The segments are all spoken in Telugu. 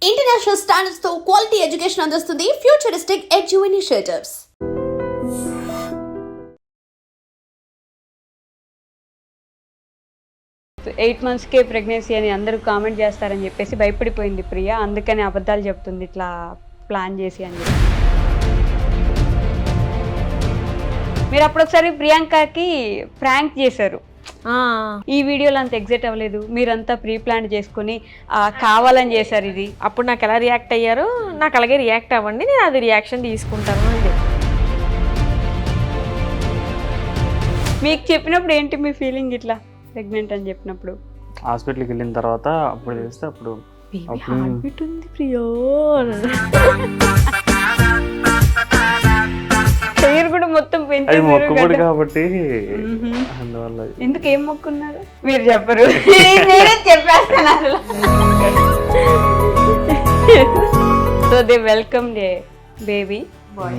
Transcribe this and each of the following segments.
ఇంటర్నేషనల్ స్టాండర్డ్స్ తో క్వాలిటీ ఎడ్యుకేషన్ అందిస్తుంది ఫ్యూచరిస్టిక్ ఎడ్యు ఇనిషియేటివ్స్. 8 monthsకే ప్రెగ్నెన్సీ అని అందరూ కామెంట్ చేస్తారని చెప్పేసి భయపడిపోయింది ప్రియ. అందుకని అబద్ధాలు చెప్తుంది ఇట్లా ప్లాన్ చేసి అని చెప్పి. మీరు అప్పుడు ఒకసారి ప్రియాంకకి ప్రాంక్ చేశారు. ఈ వీడియోలో అంత ఎగ్జైట్ అవ్వలేదు, మీరంతా ప్రీ ప్లాన్ చేసుకుని కావాలని చేశారు ఇది. అప్పుడు నాకు ఎలా రియాక్ట్ అయ్యారో నాకు అలాగే రియాక్ట్ అవ్వండి, నేను అది రియాక్షన్ తీసుకుంటాను అని చెప్పి. మీకు చెప్పినప్పుడు ఏంటి మీ ఫీలింగ్ ఇట్లా ప్రెగ్నెంట్ అని చెప్పినప్పుడు? హాస్పిటల్కి వెళ్ళిన తర్వాత అప్పుడు చేస్తే అప్పుడు హార్ట్బీట్ ఉంది ప్రియో, పేరు కూడా మొత్తం అది పెంచారు మొక్కుబడి కాబట్టి అందువల్ల. ఎందుకు ఏం మొక్కున్నారు మీరు చెప్పరు, నేనే చెప్పేస్తాను. So they welcome the baby bye.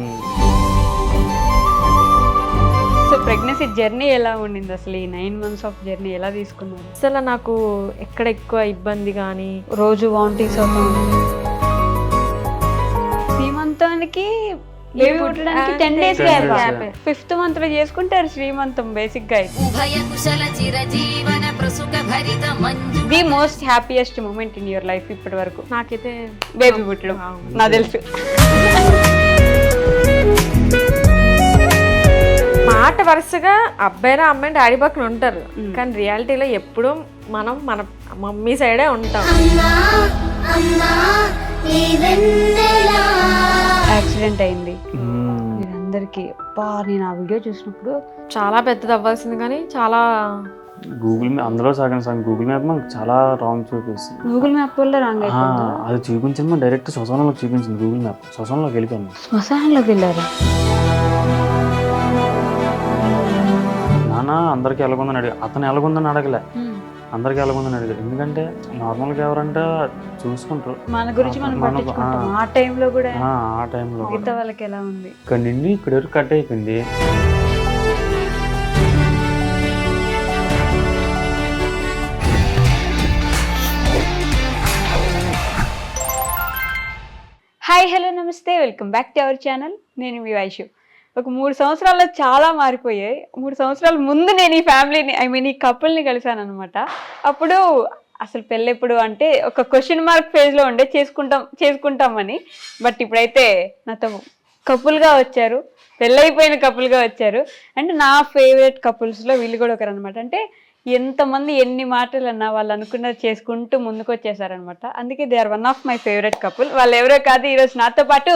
So pregnancy journey ఎలా ఉండింది అసలు? ఈ 9 months ఆఫ్ జర్నీ ఎలా తీసుకున్నారు? అసలు నాకు ఎక్కడ ఎక్కువ ఇబ్బంది కానీ రోజు వామిటింగ్స్ అవుతాం. శ్రీమంతానికి బేబీ పుట్టడానికి 10 days గ్యాప్. 5th month లో చేసుకుంటారు శ్రీమంతం బేసిక్ గా. The most happiest moment in your life ఇప్పటి వరకు? నాకైతే బేబీ పుట్టడం నాకు తెలుసు. మాట వరుసగా అబ్బాయిరా అమ్మాయి డాడీ పక్కన ఉంటారు, కానీ రియాలిటీలో ఎప్పుడూ మనం మన మమ్మీ సైడే ఉంటాం. యాక్సిడెంట్ అయింది మీరందరికీ. నేను ఆ వీడియో చూసినప్పుడు చాలా పెద్దది అవ్వాల్సింది కానీ చాలా గూగుల్ మ్యాప్ అందులో సగం గూగుల్ మ్యాప్ మనకు చాలా రాంగ్ చూపిస్తుంది. గూగుల్ మ్యాప్ వల్ల రాంగ్ అయిపోయింది. అది చూపించింది డైరెక్ట్ శ్మశానంలోకి చూపించింది గూగుల్ మ్యాప్. శ్మశానంలోకి వెళ్ళిపోయాను. శ్మశానంలోకి వెళ్ళారు? నాన్న అందరికి ఎలాగుందని అడిగా, అతను ఎలాగుందని అడగలే, అందరికి ఎలాగుందని అడిగారు. ఎందుకంటే నార్మల్గా ఎవరంటే చూసుకుంటారు మన గురించి మనం పట్టించుకుంటాం. ఆ టైంలో కూడా ఆ టైంలో మిగతా వాళ్ళకి ఎలా ఉంది? ఇక్కడ నుండి ఇక్కడ వరకు కట్ అయిపోయింది. హాయ్ హలో నమస్తే, welcome back to our channel. నేను మీ వైషు. ఒక 3 సంవత్సరాల్లో చాలా మారిపోయాయి. 3 సంవత్సరాల ముందు నేను ఈ ఫ్యామిలీని ఈ కపుల్ని కలిసాను అనమాట. అప్పుడు అసలు పెళ్ళెప్పుడు అంటే ఒక క్వశ్చన్ మార్క్ ఫేజ్లో ఉండే, చేసుకుంటామని. బట్ ఇప్పుడైతే నాతో కపుల్గా వచ్చారు, పెళ్ళైపోయిన కపుల్గా వచ్చారు. అంటే నా ఫేవరెట్ కపుల్స్లో వీళ్ళు కూడా ఒకరు అనమాట. అంటే ఎంతమంది ఎన్ని మాటలు అన్నా వాళ్ళు అనుకున్నది చేసుకుంటూ ముందుకు వచ్చేసారనమాట. అందుకే they are one of my favourite couple. వాళ్ళు ఎవరో కాదు, ఈరోజు నాతో పాటు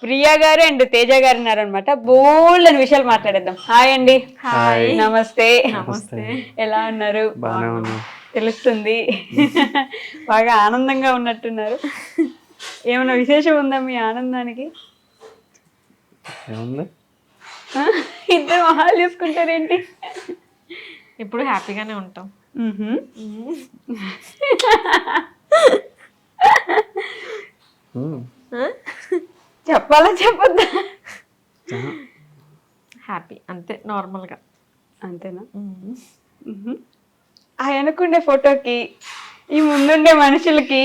ప్రియా గారు అండ్ తేజ గారు ఉన్నారనమాట. బోల్డ్ అని విషయాలు మాట్లాడేద్దాం. హాయ్ అండి. హాయ్. నమస్తే. నమస్తే. ఎలా ఉన్నారు? బాగానే ఉన్నా. తెలుస్తుంది బాగా ఆనందంగా ఉన్నట్టున్నారు. ఏమైనా విశేషం ఉందా మీ ఆనందానికి? ఏముంది, ఇద్దరు మొహాలు చూసుకుంటారేంటి? ఇప్పుడు హ్యాపీగానే ఉంటాం. చెప్పాలా చెప్పొద్దా? హ్యాపీ అంతే, నార్మల్గా. అంతేనా? అనుకునే ఫోటోకి ఈ ముందుండే మనుషులకి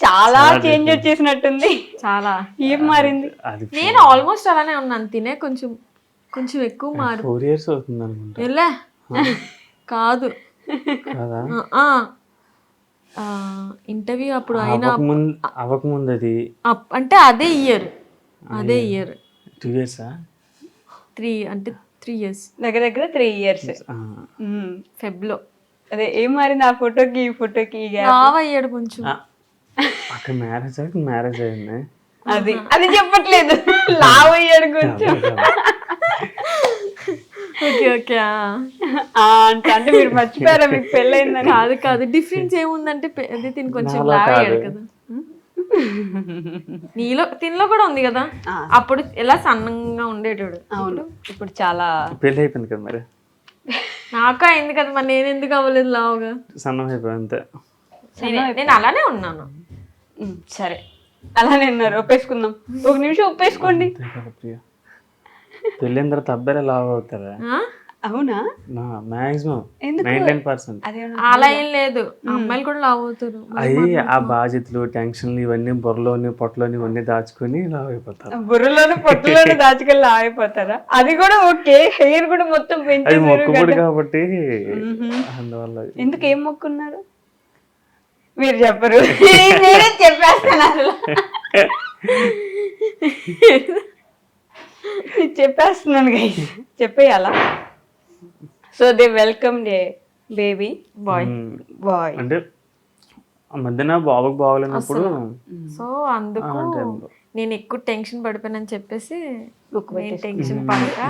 చాలా చేంజ్ వచ్చేసినట్టుంది. చాలా. ఏం మారింది? నేను ఆల్మోస్ట్ అలానే ఉన్నాను, తినే కొంచెం ఎక్కువ మారు. 4 years అవుతుంది అనుకుంటా. ఎలా కాదు కదా, ఇంటర్వ్యూ అప్పుడు అయినా అవ్వకముందు అది అంటే అదే ఇయర్ 2 years 3 years దగ్గర 3 years ఫెబ్లో. అదే ఏం మారింది ఆ ఫోటోకి ఈ ఫోటోకి? లావ్ అయ్యాడు కొంచెం. అక్కడ మ్యారేజ్ అయింది. అది చెప్పట్లేదు, లావ్ అయ్యాడు కొంచెం. ఓకే అంటే మీరు మర్చిపోయారా మీకు పెళ్ళయిందని? కాదు, డిఫరెన్స్ ఏముందంటే అదే తిని కొంచెం లావ్ అయ్యాడు కదా. తినలో కూడా ఉంది కదా, అప్పుడు ఎలా సన్నంగా ఉండేటోడు. అవును, ఇప్పుడు చాలా పెళ్ళి అయిపోయింది కదా. మరి నాకు అయింది కదా, మరి నేను ఎందుకు అవ్వలేదు లావుగా? సన్నం అయిపోయి అంతే. నేను అలానే ఉన్నాను. సరే అలానే ఉన్నారు, ఒప్పేసుకుందాం. 1 నిమిషం ఒప్పేసుకోండి. పెళ్ళిన తర్వాత అబ్బాయిలే లావ్ అవుతారా? అవునా? మాక్సిమం ఎందుకు? 99%. అదేమన్నా అలా ఏం లేదు, అమ్మాయిలు కూడా లావ్ అవుతారు. అవి ఆ బాధ్యతలు టెన్షన్లు ఇవన్నీ బుర్రలోని పొట్టలోని ఇవన్నీ దాచుకొని ఇలా అయిపోతారు. బుర్రలోని పొట్టులోని దాచుకెళ్ళి అయిపోతారా? అది కూడా ఓకే, హెయిర్ కూడా మొత్తం అది పెంచేసారు మొక్కుబడి కదా. కాబట్టి మ్మ్. అందువల్ల ఎందుకు ఏం మొక్కున్నారు? మీరు చెప్పరు, నేనే చెప్పేస్తాను. చెప్పేస్తున్నాను గైస్, చెప్పేయాలా? So they welcome the baby boy. Boy. అంటే ఆ మధ్యన బాబుకి బాగోలేనప్పుడు సో అందుకు అంటే నేను ఎక్కువ టెన్షన్ పడిపోయానని చెప్పేసి మొక్కు నేను పెట్టేసుకున్నా. టెన్షన్ పడక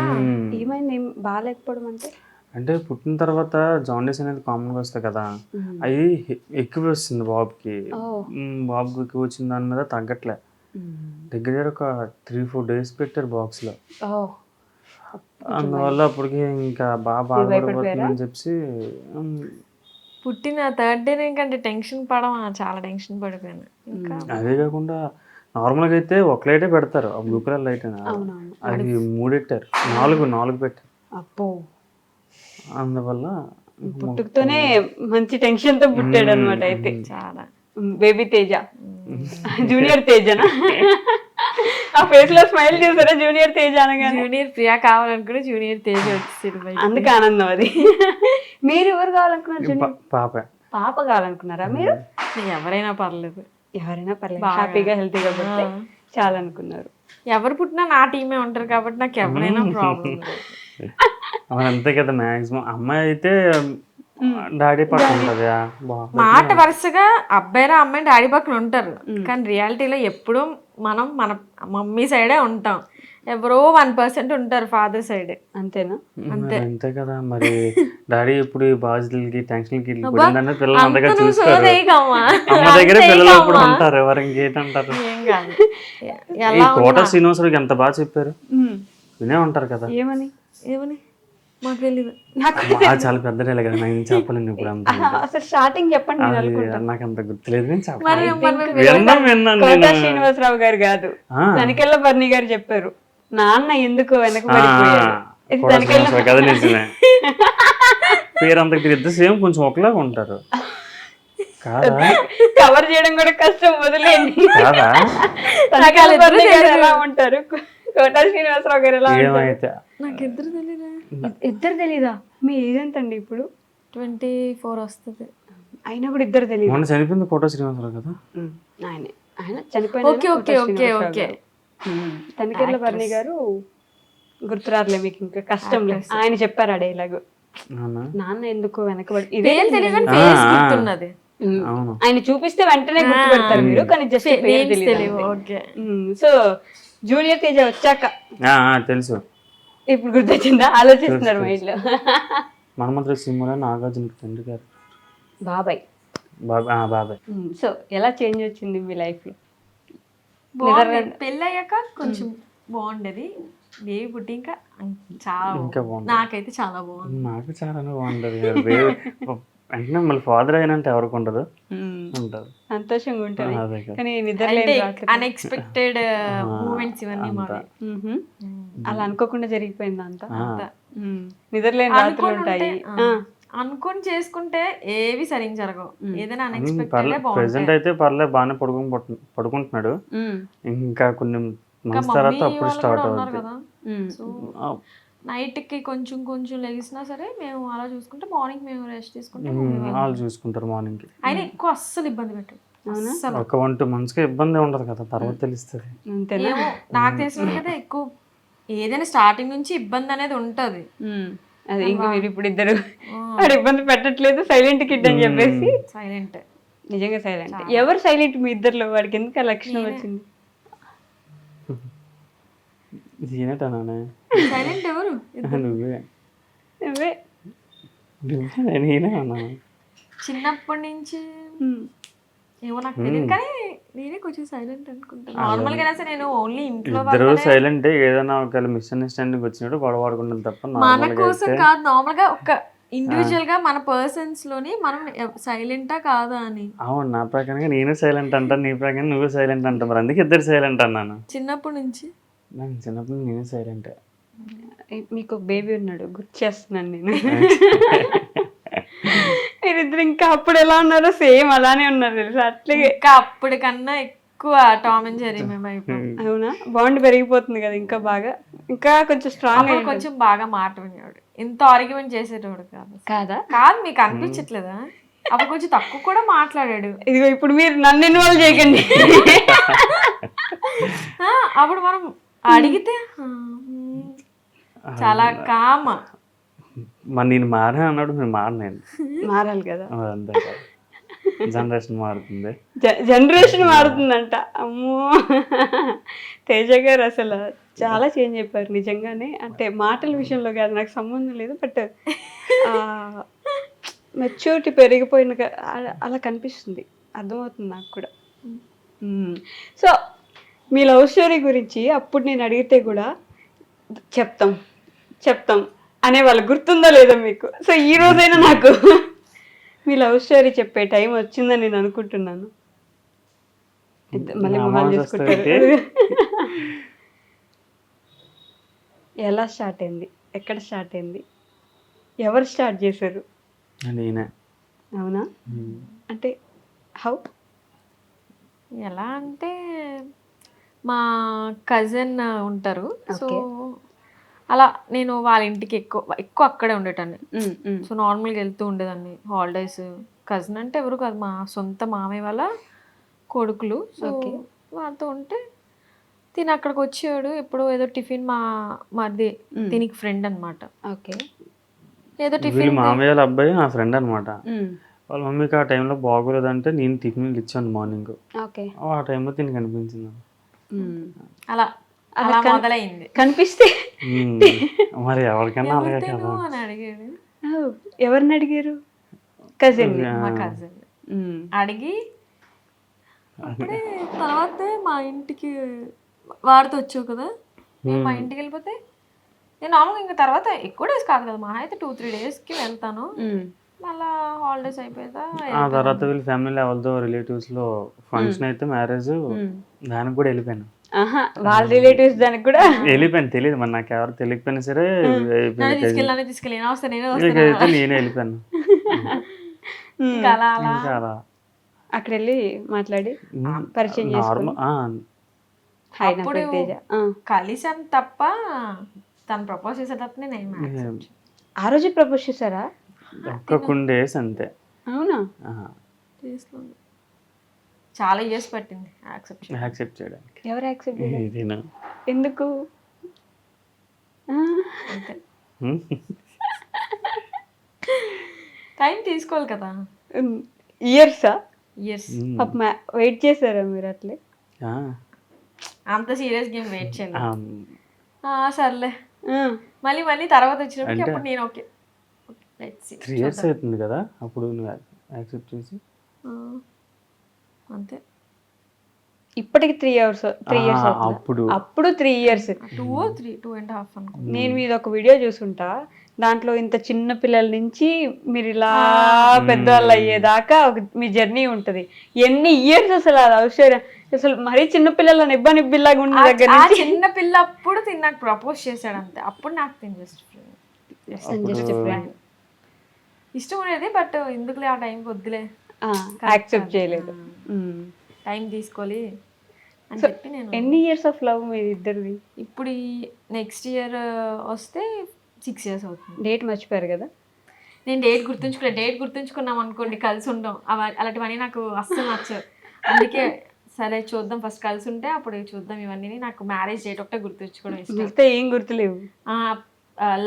ఏమైంది? ఏం బాగాలేకపోవడం అంటే? అంటే పుట్టిన తర్వాత జాండీస్ అనేది కామన్గా వస్తాయి కదా, అవి ఎక్కువ వస్తుంది బాబుకి. బాబుకి ఎక్కువ వచ్చిన దాని మీద తగ్గట్లే. దగ్గర ఒక 3-4 days పెట్టారు బాక్స్లో. అందువల్ల అప్పటికి ఇంకా బాగా బాధపడిపోతుందని చెప్పి పుట్టిన 3rd day ఇంకంటే టెన్షన్ చాలా టెన్షన్ పడిపోయాను. ఇంకా అదే కాకుండా నార్మల్గా అయితే ఒక లైటే పెడతారు, ఆ బ్లూ కలర్ లైట్ అని. అది 3 పెట్టారు, 4 పెట్టారు. అప్పో, అందువల్ల పుట్టుకతోనే మంచి టెన్షన్ తో పుట్టాడు అనమాట. అయితే చాలా బేబీ తేజ, జూనియర్ తేజనా? ఆ ఫేస్ లో స్మైల్ చేశారా జూనియర్ తేజ అనగానే? జూనియర్ ప్రియా కావాలనుకుని జూనియర్ తేజ వచ్చేసి అందుకు ఆనందం అది. మీరు ఎవరు కావాలనుకున్నారు? జూనియర్ పాప పాప కావాలనుకున్నారా మీరు? ఎవరైనా పర్లేదు, ఎవరైనా పర్లేదు, హ్యాపీగా హెల్తీగా పుట్టే చాలా అనుకున్నారు. ఎవరు పుట్టినా నా టీమే ఉంటారు కాబట్టి నాకు ఎవరైనా ప్రాబ్లం లేదు. అంతే కదా. మాక్సిమం అమ్మాయి అయితే డాడీ పక్కన ఉంటది. మాట వరుసగా అబ్బాయిరా అమ్మాయి డాడీ పక్కన ఉంటారు, కానీ రియాలిటీలో ఎప్పుడు మనం మన మమ్మీ సైడే ఉంటాం. ఎవరో 1% ఉంటారు ఫాదర్ సైడ్. అంతేనా? అంతే కదా. మరి డాడీ ఇప్పుడు ఈ బాధ్యతలకి టెన్షన్కి పిల్లలు అంతగా చూస్తారు. అమ్మ దగ్గర పిల్లలు ఎప్పుడు ఉంటారు, ఎవరు ఇంకేంటారు. ఏం కాదు. ఈ కోట శ్రీనివాసరావుకి ఎంత బాగా చెప్పారు, వినే ఉంటారు కదా. ఏమని ఏమని మాకు తెలీదు. చాలా పెద్ద డైలాగ్ కదా, నేను చెప్పలేను ఇప్పుడు. అంత అసలు స్టార్టింగ్ చెప్పండి, నేను అనుకుంటాను. నాకు అంత గుర్తులేదు, నేను మరి విన్నాను. కోట శ్రీనివాసరావు గారు కాదు, తనికెళ్ళ బర్ని గారు చెప్పారు, నాన్న ఎందుకు వెనకబడిపోయాడు. కదా నిజమే. పేరు అంత ఇద్దరు సేమ్, కొంచెం ఒకలాగా ఉంటారు కాదా? కవర్ చేయడం కూడా కష్టం, వదిలేండి. కాదా? తనికెళ్ళ బర్ని గారు ఎలా ఉంటారు, కోట శ్రీనివాసరావు గారు ఎలా ఉంటారు? ఏమైతే నాకు ఇద్దరు తెలీదా? ఇద్దరు తెలీదా? మీ ఏజ్ ఎంత అండి ఇప్పుడు? 24 వస్తుంది. అయినా కూడా ఇద్దరు తెలియదు. మొన్న చనిపోయింది కోట శ్రీనివాసరావు కదా. ఆయన చనిపోయిన okay okay okay okay. Tanikella Bharani గారు గుర్తురాదులే మీకు, ఇంకా కష్టం లేదు. ఆయన చెప్పారు ఆ డైలాగ్, నాన్న ఎందుకు వెనకబడి. ఇదే గుర్తున్నది. ఆయన చూపిస్తే వెంటనే గుర్తుపెడతారు మీరు, కానీ జస్ట్ తెలియదు. సో జూనియర్ తేజ వచ్చాక తెలుసు. ఇప్పుడు గుర్తొచ్చిందా? ఆలోచిస్తున్నారు మైండ్ లో. మనమంత్రి సినిమాలో నాగార్జున తండ్రి గారు బాబాయ్. బాబాయ్. సో ఎలా చేంజ్ వచ్చింది మీ లైఫ్ లో? పెళ్ళయ్యాక కొంచెం బాగుండేది, బేబీ పుట్టి ఇంకా చాలా నాకైతే చాలా బాగుంది. నాకు చాలా బాగుంటది. అంటే మళ్ళీ ఫాదర్ అయినంటే ఎవరికి ఉండదు, ఉంటారు, సంతోషంగా ఉంటుంది. కానీ అన్ఎక్స్పెక్టెడ్ మూమెంట్స్ ఇవన్నీ మావి. అలా అనుకోకుండా జరిగిపోయింది అంతా. నిద్రలేని రాత్రులు ఉంటాయి. అనుకొని చేసుకుంటే ఏవి సరిగ్గా జరగవు, ఏదైనా అన్ఎక్స్పెక్టెడ్. ప్రెసెంట్ అయితే పర్లేదు, బాగానే పడుకుంటున్నాడు. ఇంకా కొన్ని మంత్స్ తర్వాత అప్పుడు స్టార్ట్ అవుతుంది కదా. సో నైట్ కి కొంచెం కొంచెం లెగిసినా సరే మేము అలా చూసుకుంటే, మార్నింగ్ మేము రెస్ట్ తీసుకుంటాం, వాళ్ళు చూసుకుంటారు మార్నింగ్ కి. ఆయన ఎక్కువ అస్సలు ఇబ్బంది పెట్టాడు. ఒక 1-2 months కి ఇబ్బంది ఉండదు కదా, తర్వాత తెలుస్తుంది. నాకు తెలిసిన కదా, ఎక్కువ ఏదైనా స్టార్టింగ్ నుంచి ఇబ్బంది అనేది ఉంటది. అది ఇంకా మీరు ఇప్పుడు ఇద్దరు వాడు ఇబ్బంది పెట్టట్లేదు, సైలెంట్ కిడ్ అని చెప్పేసి. సైలెంట్, నిజంగా సైలెంట్. ఎవరు సైలెంట్ మీ ఇద్దరులో? వాడికి ఎందుకు ఆ లక్షణం వచ్చింది? సైలెంట్ ఎవరు? నువ్వే. చిన్నప్పటి నుంచి ఏమో నాకు తెలియదు, కానీ నేనే కొంచెం సైలెంట్ అనుకుంటాను. నార్మల్ గా సరే నేను ఓన్లీ ఇంట్లో సైలెంట్. ఏదైనా ఒక మిస్అండర్స్టాండింగ్ వచ్చినట్టు గొడవ ఆడుకుంటాం తప్ప మన కోసం కాదు. నార్మల్ గా ఒక ఇండివిజువల్ గా మన పర్సన్స్ లోని మనం సైలెంటా కాదా అని. అవును, నా ప్రకారంగా నేను సైలెంట్ అంటాను, నీ ప్రకారం నువ్వు సైలెంట్ అంటావు. మరి అందుకే ఇద్దరు సైలెంట్ అన్నాను. చిన్నప్పటి నుంచి చిన్నప్పుడు నేను సైలెంట్. మీకు ఒక బేబీ ఉన్నాడు, గుర్తు చేస్తున్నాను నేను. మీరిద్దరు ఇంకా అప్పుడు ఎలా ఉన్నారో సేమ్ అలానే ఉన్నారు తెలుసా, అట్లే. ఇంకా అప్పటికన్నా ఎక్కువ టామ్ అండ్ జెర్రీ మేము అయిపోయాం. అవునా, బాండ్ పెరిగిపోతుంది కదా ఇంకా బాగా, ఇంకా కొంచెం స్ట్రాంగ్ అప్పుడు కొంచెం బాగా మాట్లాడేవాడు, ఇంత ఆర్గ్యుమెంట్ చేసేటోడు కాదు. కాదా? కాదు, మీకు అనిపించట్లేదా? అప్పుడు కొంచెం తక్కువ కూడా మాట్లాడాడు. ఇదిగో ఇప్పుడు మీరు నన్ను ఇన్వాల్వ్ చేయకండి. అప్పుడు మనం అడిగితే చాలా కామ. మరి నేను మారా అన్నాడు, నేను మారనేను. మారాలి కదా, అంతే కదా, జనరేషన్ మారుతుంది. జనరేషన్ మారుతుందంట. అమ్మో, తేజ గారు అసలు చాలా చేంజ్ అయిపోయారు నిజంగానే. అంటే మాటల విషయంలో కాదు, నాకు సంబంధం లేదు, బట్ మెచ్యూరిటీ పెరిగిపోయిన అలా కనిపిస్తుంది, అర్థమవుతుంది నాకు కూడా. సో మీ లవ్ స్టోరీ గురించి అప్పుడు నేను అడిగితే కూడా చెప్తాం అనే వాళ్ళు గుర్తుందో లేదో మీకు. సో ఈ రోజైనా నాకు మీ లవ్ స్టోరీ చెప్పే టైం వచ్చిందని నేను అనుకుంటున్నాను. మళ్ళీ మొహాలు చూసుకుంటారు. ఎలా స్టార్ట్ అయింది, ఎక్కడ స్టార్ట్ అయింది, ఎవరు స్టార్ట్ చేశారు? నేనే. అవునా, అంటే హౌ? ఎలా అంటే మా కజిన్ ఉంటారు, సో అలా నేను వాళ్ళ ఇంటికి ఎక్కువ అక్కడే ఉండేటాన్ని. సో నార్మల్గా వెళ్తూ ఉండేదాన్ని హాలిడేస్. కజిన్ అంటే ఎవరు కాదు, మా సొంత మామయ్య వాళ్ళ కొడుకులు. సో వాళ్ళతో ఉంటే తిని అక్కడికి వచ్చాడు ఎప్పుడో, ఏదో టిఫిన్ మాది దీనికి ఫ్రెండ్ అనమాట. ఓకే, ఏదో టిఫిన్ మామయ్య వాళ్ళ అబ్బాయి నా ఫ్రెండ్ అనమాట. వాళ్ళ మమ్మీకి ఆ టైంలో బాగోలేదంటే నేను టిఫిన్ ఇచ్చాను మార్నింగ్. ఆ టైంలో తిని కనిపించింది. అలా అలా మొదలైంది. కనిపిస్తే మరి ఎవరికైనా అలాగే కదా అని అడిగాడు. ఎవరిని అడిగారు? కజిన్. మా కజిన్ అడిగి అప్పుడే తర్వాత మా ఇంటికి వాడితో వచ్చావు కదా, నేను మా ఇంటికి వెళ్ళిపోతే నేను నార్మల్గా ఇంకా తర్వాత ఎక్కువ డేస్ కాదు కదా, మా అయితే 2-3 డేస్కి వెళ్తాను. మళ్ళా హాలిడేస్ అయిపోయిందా ఆ తర్వాత వీళ్ళ ఫ్యామిలీ వాళ్ళతో రిలేటివ్స్ లో ఫంక్షన్ అయితే మ్యారేజ్ దానికి కూడా వెళ్ళిపోయాను. వాళ్ళ రిలేటివ్స్ దానికి కూడా వెళ్ళిపోయాను. తెలియదు మరి నాకు ఎవరు తెలియకపోయినా సరే నేనే వెళ్ళిపోయాను. అక్కడ వెళ్ళి మాట్లాడి పరిచయం కలిసాం తప్ప తను ప్రపోజ్ చేసేటప్పుడు నేను ఆ రోజు ప్రపోజ్ చేశారా? ఒక్క కుండేసి అంతే. అవునా? చాలా ఇయర్స్ పట్టింది యాక్సెప్ట్ చేయడానికి. ఎవరు యాక్సెప్ట్ చేయలేదు? ఎందుకు? టైం తీసుకోవాలి కదా. ఇయర్సా? ఇయర్స్. వెయిట్ చేశారా మీరు అట్లే? అంత సీరియస్ గేమ్ వెయిట్ చేయలేదు. సర్లే మళ్ళీ తర్వాత వచ్చినప్పుడు అప్పుడు నేను ఓకే 3 years అవుతుంది కదా అప్పుడు నువ్వు యాక్సెప్ట్ చేసి. అంతే. ఇప్పటికి 3 years అప్పుడు 3 years 2.5 అనుకో. నేను మీద ఒక వీడియో చూసుంటా, దాంట్లో ఇంత చిన్న పిల్లల నుంచి మీరు ఇలా పెద్దవాళ్ళు అయ్యేదాకా మీ జర్నీ ఉంటది. ఎన్ని ఇయర్స్ అసలు అది అవసరం, అసలు మరీ చిన్న పిల్లలని నిబ్బిలాగా ఉన్న దగ్గర నుంచి చిన్న పిల్ల అప్పుడు నాకు ప్రపోజ్ చేశాడు అంతే. అప్పుడు నాకు జస్ట్ ఫ్రెండ్ ఇష్టం ఉండేది, బట్ ఎందుకులే ఆ టైంకి వద్దులే యాక్సెప్ట్ చేయలేదు. టైం తీసుకోవాలి అని చెప్పి నేను. ఎన్ని ఇయర్స్ ఆఫ్ లవ్ మీరు ఇద్దరిది? ఇప్పుడు నెక్స్ట్ ఇయర్ వస్తే 6 years అవుతుంది. డేట్ మర్చిపోయారు కదా? నేను డేట్ గుర్తుంచుకున్నాం అనుకోండి కలిసి ఉంటాం, అలాంటివన్నీ నాకు అస్సలు నచ్చవు. అందుకే సరే చూద్దాం, ఫస్ట్ కలిసి ఉంటే అప్పుడు చూద్దాం. ఇవన్నీ నాకు మ్యారేజ్ డేట్ ఒకటే గుర్తుంచుకోవడం ఇష్టం. ఏం గుర్తులేవు.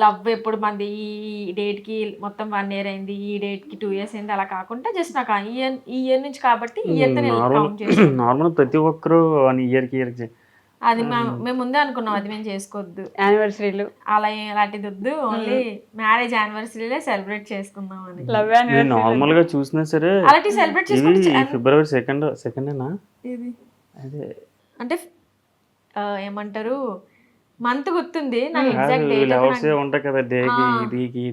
లవ్ ఎప్పుడు మంది ఈ డేట్కి మొత్తం 1 year అయింది, ఈ డేట్కి 2 years అయింది, అలా కాకుండా జస్ట్ నాకు ఈ ఇయర్ నుంచి కాబట్టి ఈ ఇయర్తో నేను కౌంట్ చేస్తాను. నార్మల్ ప్రతి ఒక్కరు ఇయర్కి అది మేము ముందే అనుకున్నాం, అది మేము చేసుకోవద్దు, యానివర్సరీలు అలాంటిది వద్దు, ఓన్లీ మ్యారేజ్ యానివర్సరీలే సెలబ్రేట్ చేసుకుందాం అని. లవ్ నార్మల్ గా చూసినా సరే అలాంటి సెలబ్రేట్ చేసుకుంటే ఫిబ్రవరి 2nd ఇది అంటే ఏమంటారు మంత్ గుర్తుంది నాకు, ఎగ్జాక్ట్ డేట్ ఉంటాయి కదా డేకి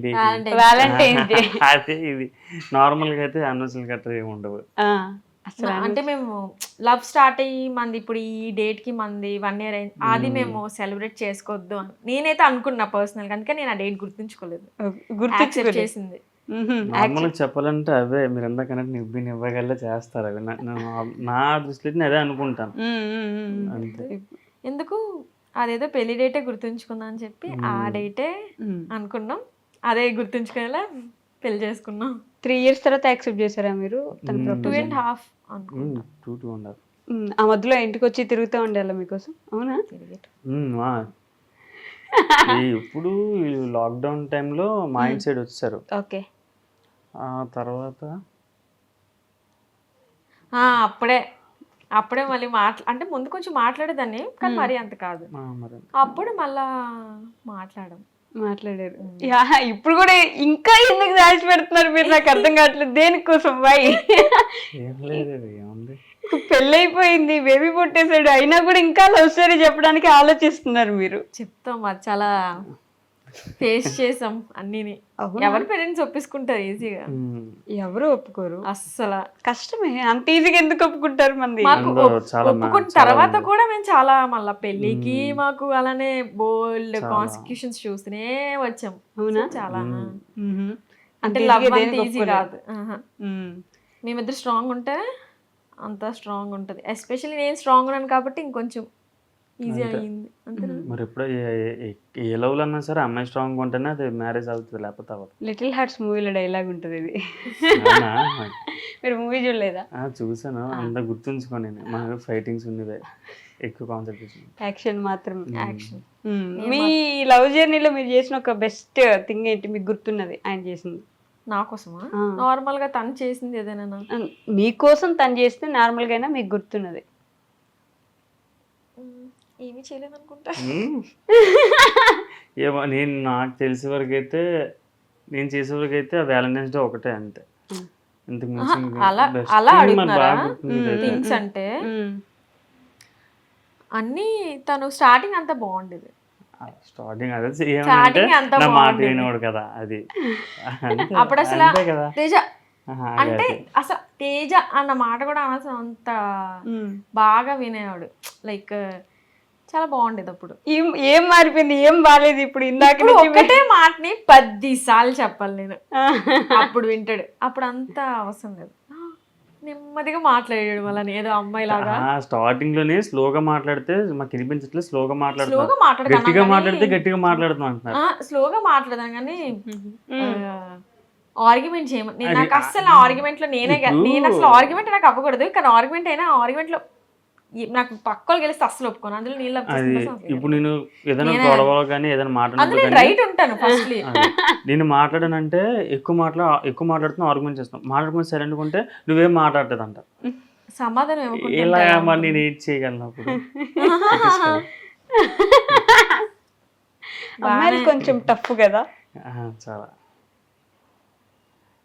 వాలంటైన్స్ డే. అదే ఇది నార్మల్ గా అయితే యానివర్సరీ గట్రా ఏమి ఉండవు. అసలు అంటే మేము లవ్ స్టార్ట్ అయ్యి మంది ఇప్పుడు ఈ డేట్ కి మంది 1 year అయింది, అది మేము సెలబ్రేట్ చేసుకోవద్దు అని నేనైతే అనుకున్నా పర్సనల్ గా, అందుకే నేను ఆ డేట్ గుర్తుంచుకోలేదు. యాక్సెప్ట్ చేసింది. నార్మల్గా చెప్పాలంటే అవే మీరు ఎందాకన్నట్టు ఇవ్వగల చేస్తారు అవి. నా దృష్టిలో నేను అదే అనుకుంటాను అంతే. ఎందుకు అదేదో పెళ్లి డేటే గుర్తుంచుకుందాం అని చెప్పి ఆ డేటే అనుకున్నాం, అదే గుర్తుంచుకునేలా పెళ్లి చేసుకున్నాం. 3 years తర్వాత యాక్సెప్ట్ చేశారా మీరు తన 2.5 అనుకున్నాం. 2.5. ఆ మధ్యలో ఇంటికి వచ్చి తిరుగుతూ ఉండాలా మీకోసం? అవునా? ఇప్పుడు లాక్డౌన్ టైంలో మా ఇంటి సైడ్ వచ్చారు. ఓకే. ఆ తర్వాత అప్పుడే మళ్ళీ అంటే ముందు కొంచెం మాట్లాడేదాన్ని కానీ మరీ అంత కాదు. మరి అప్పుడు మళ్ళా మాట్లాడారు. ఇప్పుడు కూడా ఇంకా ఎందుకు దాచి పెడుతున్నారు మీరు? నాకు అర్థం కావట్లేదు దేనికోసం. బాయ్ ఏం లేదు, ఏముంది, పెళ్ళైపోయింది, బేబీ పుట్టేసాడు, అయినా కూడా ఇంకా లవ్ స్టోరీ చెప్పడానికి ఆలోచిస్తున్నారు మీరు. చెప్తాం, అది చాలా ఫేస్ చేసాం అన్నిని. ఎవరి పేరెంట్స్ ఒప్పించుకుంటారు ఈజీగా? ఎవరు ఒప్పుకోరు అస్సలు. కష్టమే. అంత ఈజీగా ఎందుకు ఒప్పుకుంటారు మంది? ఒప్పుకున్న తర్వాత కూడా మేము చాలా మళ్ళా పెళ్లికి మాకు అలానే బోల్డ్ కాన్సిక్యూషన్స్ చూస్తూనే వచ్చాం. అవునా? చాలా అంటే లవ్ అంత ఈజీ కాదు. మేమిద్దరు స్ట్రాంగ్ ఉంటే అంత స్ట్రాంగ్ ఉంటది. ఎస్పెషల్లీ నేను స్ట్రాంగ్ ఉన్నాను కాబట్టి ఇంకొంచెం ఈజీ అయ్యింది. అంతేనా? మరి ఎప్పుడో ఏ లవ్లో అన్నా సరే అమ్మాయి స్ట్రాంగ్ ఉంటేనే అది మ్యారేజ్ అవుతుంది, లేకపోతే అవ్వదు. లిటిల్ హార్ట్స్ మూవీలో డైలాగ్ ఉంటుంది ఇది. అవునా? మీరు మూవీ చూడలేదా? చూసాను, అంత గుర్తుంచుకోండి. మా ఫైటింగ్స్ ఉన్నవే ఎక్కువ కాన్సన్ట్రేషన్, యాక్షన్ మాత్రం. యాక్షన్. మీ లవ్ జర్నీలో మీరు చేసిన ఒక బెస్ట్ థింగ్ ఏంటి మీకు గుర్తున్నది ఆయన చేసింది? నా కోసమా? నార్మల్ గా తను చేసింది ఏదైనా మీకోసం తను చేస్తే నార్మల్ గా అయినా మీకు గుర్తున్నది? ఏమీ చేయలేదు అనుకుంటా. ఏమో, నాకు తెలిసే వరకు అయితే నేను చేసే వరకు అయితే వ్యాలంటైన్స్ డే ఒకటే, అంతే. ఇంతకు అలా అడుగుతున్నారా థింగ్స్ అంటే? అన్నీ తను స్టార్టింగ్ అంతా బాగుండేది. స్టార్టింగ్ అదే ఏమంటే నా మాట వినేవాడు కదా, అది అప్పుడు అసలు తేజ అంటే అసలు తేజ అన్న మాట కూడా అనవసరం, అంత బాగా వినేవాడు. లైక్ చాలా బాగుండేది. అప్పుడు ఏం మారిపోయింది? ఏం బాగాలేదు ఇప్పుడు? ఇందాక ఒకటే మాటని 10 సార్లు చెప్పాలి నేను, అప్పుడు వింటాడు. అప్పుడు అంతా అవసరం లేదు, నెమ్మదిగా మాట్లాడాడు. మళ్ళీ ఏదో అమ్మాయి లాగా. స్టార్టింగ్ లోనే స్లోగా మాట్లాడితే మాకు వినిపించట్లేదు, స్లోగా మాట్లాడుతున్నాం, గట్టిగా మాట్లాడితే గట్టిగా మాట్లాడుతున్నాం అంటున్నారు. స్లోగా మాట్లాడదాం కానీ ఆర్గ్యుమెంట్ చేయమని నాకు అస్సలు ఆర్గ్యుమెంట్ లో నేను అసలు ఆర్గ్యుమెంట్ నాకు అవ్వకూడదు, కానీ ఆర్గ్యుమెంట్ అయినా ఆర్గ్యుమెంట్ లో నాకు పక్కలు గెలిస్తే అస్సలు ఒప్పుకోను. అందులో నీళ్ళు ఇప్పుడు నేను ఏదైనా గొడవలో కానీ ఏదైనా మాట్లాడాను, రైట్ ఉంటాను ఫస్ట్. నేను మాట్లాడానంటే ఎక్కువ మాట్లాడుతున్నా, ఆర్గ్యుమెంట్ చేస్తాను. మాట్లాడుకుని సరే అనుకుంటే నువ్వేం మాట్లాడలేదు అంట. సమాధానం ఇలా మరి నేను ఏం చేయగలను అప్పుడు? అమ్మాయిలు కొంచెం టఫ్ కదా. చాలా.